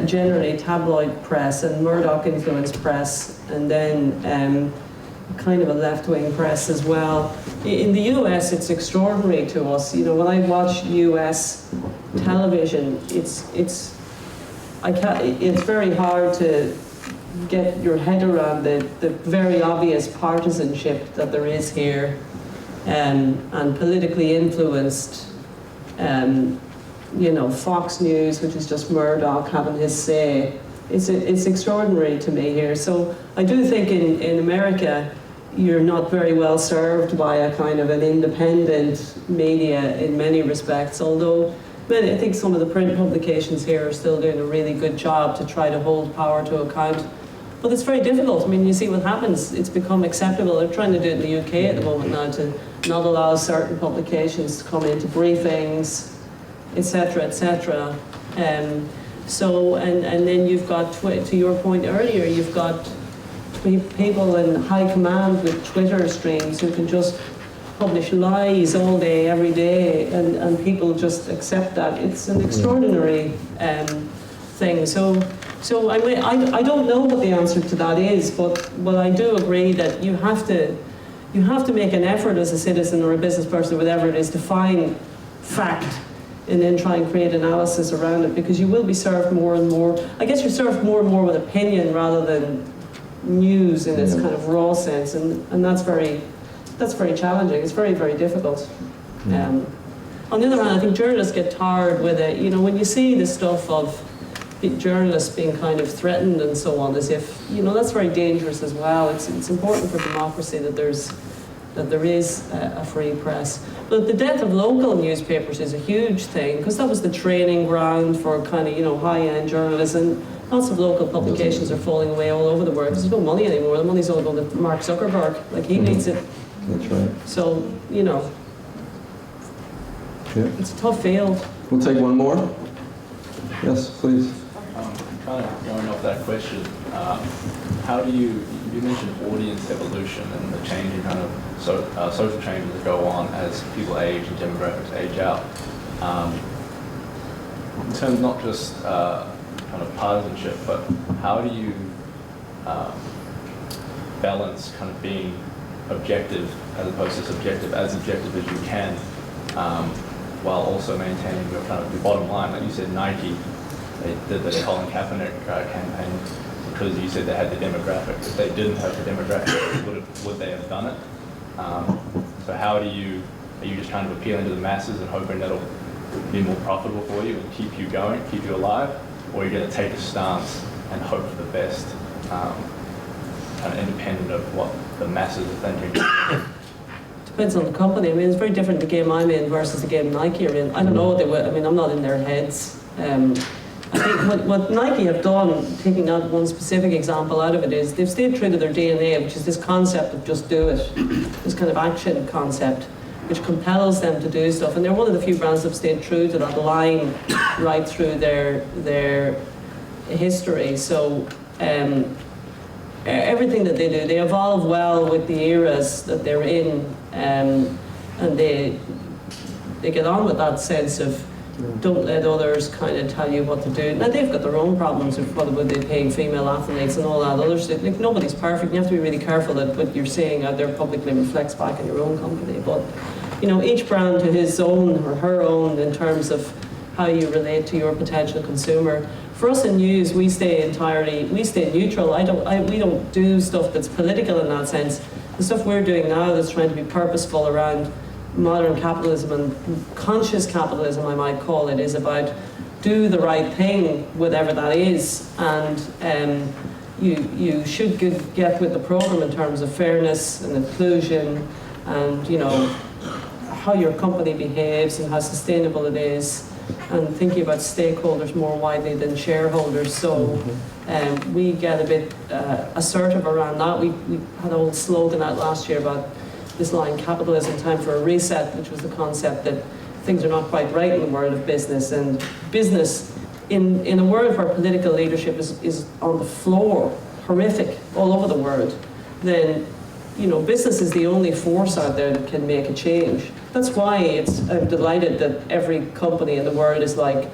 generally tabloid press and Murdoch-influenced press, and then kind of a left-wing press as well. In the US, it's extraordinary to us. You know, when I watch US television, it's very hard to get your head around the very obvious partisanship that there is here. And politically influenced, you know, Fox News, which is just Murdoch having his say. It's extraordinary to me here. So I do think in America, you're not very well served by a kind of an independent media in many respects, although I think some of the print publications here are still doing a really good job to try to hold power to account. But it's very difficult. I mean, you see what happens. It's become acceptable. They're trying to do it in the UK at the moment now to not allow certain publications to come into briefings, etc., etc. So, and then you've got, to your point earlier, you've got people in high command with Twitter streams who can just publish lies all day, every day, and people just accept that. It's an extraordinary thing. So I don't know what the answer to that is, but I do agree that you have to make an effort as a citizen or a business person, whatever it is, to find fact and then try and create analysis around it, because you will be served more and more. I guess you're served more and more with opinion rather than news in its kind of raw sense, and that's very challenging. It's very, very difficult. On the other hand, I think journalists get tired with it. You know, when you see the stuff of journalists being kind of threatened and so on, as if, you know, that's very dangerous as well. It's important for democracy that there is a free press. But the death of local newspapers is a huge thing, because that was the training ground for kind of, you know, high-end journalism. Lots of local publications are falling away all over the world. There's no money anymore. The money's all going to Mark Zuckerberg. Like, he needs it. That's right. So, you know, it's a tough field. We'll take one more. Yes, please. Kind of going off that question, how do you mentioned audience evolution and the change in kind of social changes that go on as people age and demographics age out. In terms not just kind of partisanship, but how do you balance kind of being objective as opposed to subjective, as objective as you can, while also maintaining your kind of your bottom line? Like you said, Nike, they did the Colin Kaepernick campaign because you said they had the demographic. If they didn't have the demographic, would they have done it? So how are you just kind of appealing to the masses and hoping that'll be more profitable for you and keep you going, keep you alive? Or are you going to take a stance and hope for the best, kind of independent of what the masses are thinking? Depends on the company. I mean, it's very different the game I'm in versus the game Nike are in. I don't know what they would. I mean, I'm not in their heads. I think what Nike have done, taking out one specific example out of it, is they've stayed true to their DNA, which is this concept of just do it, this kind of action concept, which compels them to do stuff. And they're one of the few brands that have stayed true to that line right through their history. So everything that they do, they evolve well with the eras that they're in, and they get on with that sense of don't let others kind of tell you what to do. Now, they've got their own problems with what they're paying female athletes and all that other stuff. Like, nobody's perfect. You have to be really careful that what you're saying out there publicly reflects back in your own company. But, you know, each brand to his own or her own in terms of how you relate to your potential consumer. For us in news, we stay neutral. We don't do stuff that's political in that sense. The stuff we're doing now that's trying to be purposeful around modern capitalism and conscious capitalism, I might call it, is about do the right thing, whatever that is, and you should get with the program in terms of fairness and inclusion, and, you know, how your company behaves and how sustainable it is, and thinking about stakeholders more widely than shareholders. So we get a bit assertive around that. We had a whole slogan out last year about this line, capitalism, time for a reset, which was the concept that things are not quite right in the world of business. And business, in a world where political leadership is on the floor, horrific, all over the world, then, you know, business is the only force out there that can make a change. That's why I'm delighted that every company in the world is like,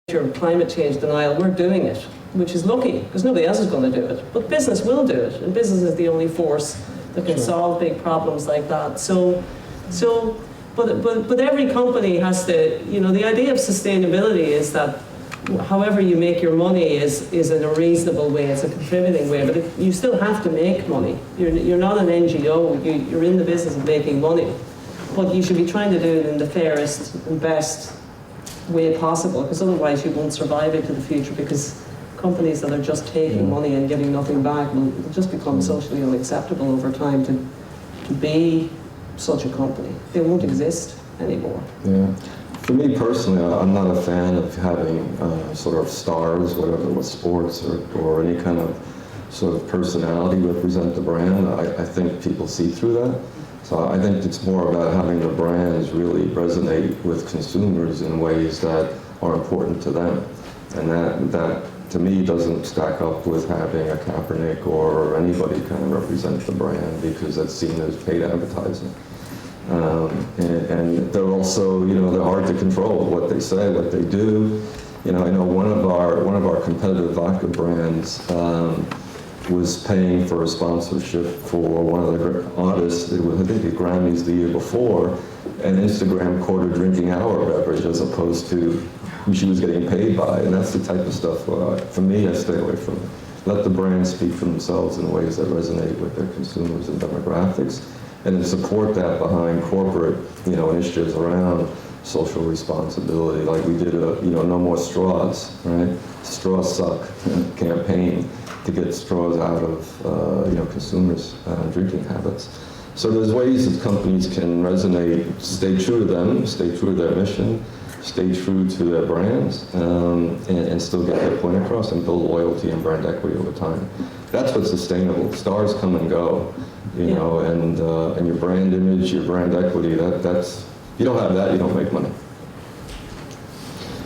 your climate change denial, we're doing it, which is lucky, because nobody else is going to do it. But business will do it, and business is the only force that can solve big problems like that. But every company has to, you know, the idea of sustainability is that however you make your money is in a reasonable way, it's a contributing way, but you still have to make money. You're not an NGO, you're in the business of making money. But you should be trying to do it in the fairest and best way possible, because otherwise you won't survive into the future, because companies that are just taking money and getting nothing back will just become socially unacceptable over time to be such a company. They won't exist anymore. Yeah. For me personally, I'm not a fan of having sort of stars, whatever, with sports or any kind of sort of personality represent the brand. I think people see through that. So I think it's more about having the brands really resonate with consumers in ways that are important to them. And that to me doesn't stack up with having a Kaepernick or anybody kind of represent the brand, because that's seen as paid advertising. And they're also, you know, they're hard to control what they say, what they do. You know, I know one of our competitive vodka brands was paying for a sponsorship for one of the artists. It was, I think, the Grammys the year before, and Instagram quoted drinking our beverage as opposed to who she was getting paid by. And that's the type of stuff, for me, I stay away from it. Let the brands speak for themselves in ways that resonate with their consumers and demographics, and then support that behind corporate, initiatives around social responsibility. Like we did a, no more straws, right? Straws suck campaign to get straws out of, consumers' drinking habits. So there's ways that companies can resonate, stay true to them, stay true to their mission, stay true to their brands, and still get their point across and build loyalty and brand equity over time. That's what's sustainable. Stars come and go, and your brand image, your brand equity, that's, if you don't have that, you don't make money.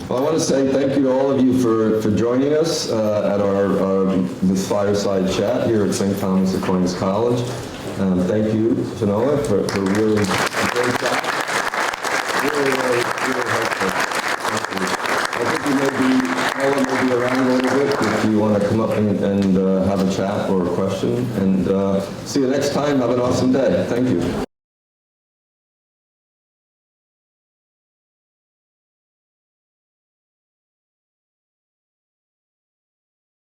Well, I want to say thank you to all of you for joining us at this Fireside Chat here at St. Thomas Aquinas College. Thank you, Finola, for really great job. Really helpful. Thank you. I think Finola may be around a little bit if you want to come up and have a chat or a question. And see you next time. Have an awesome day. Thank you.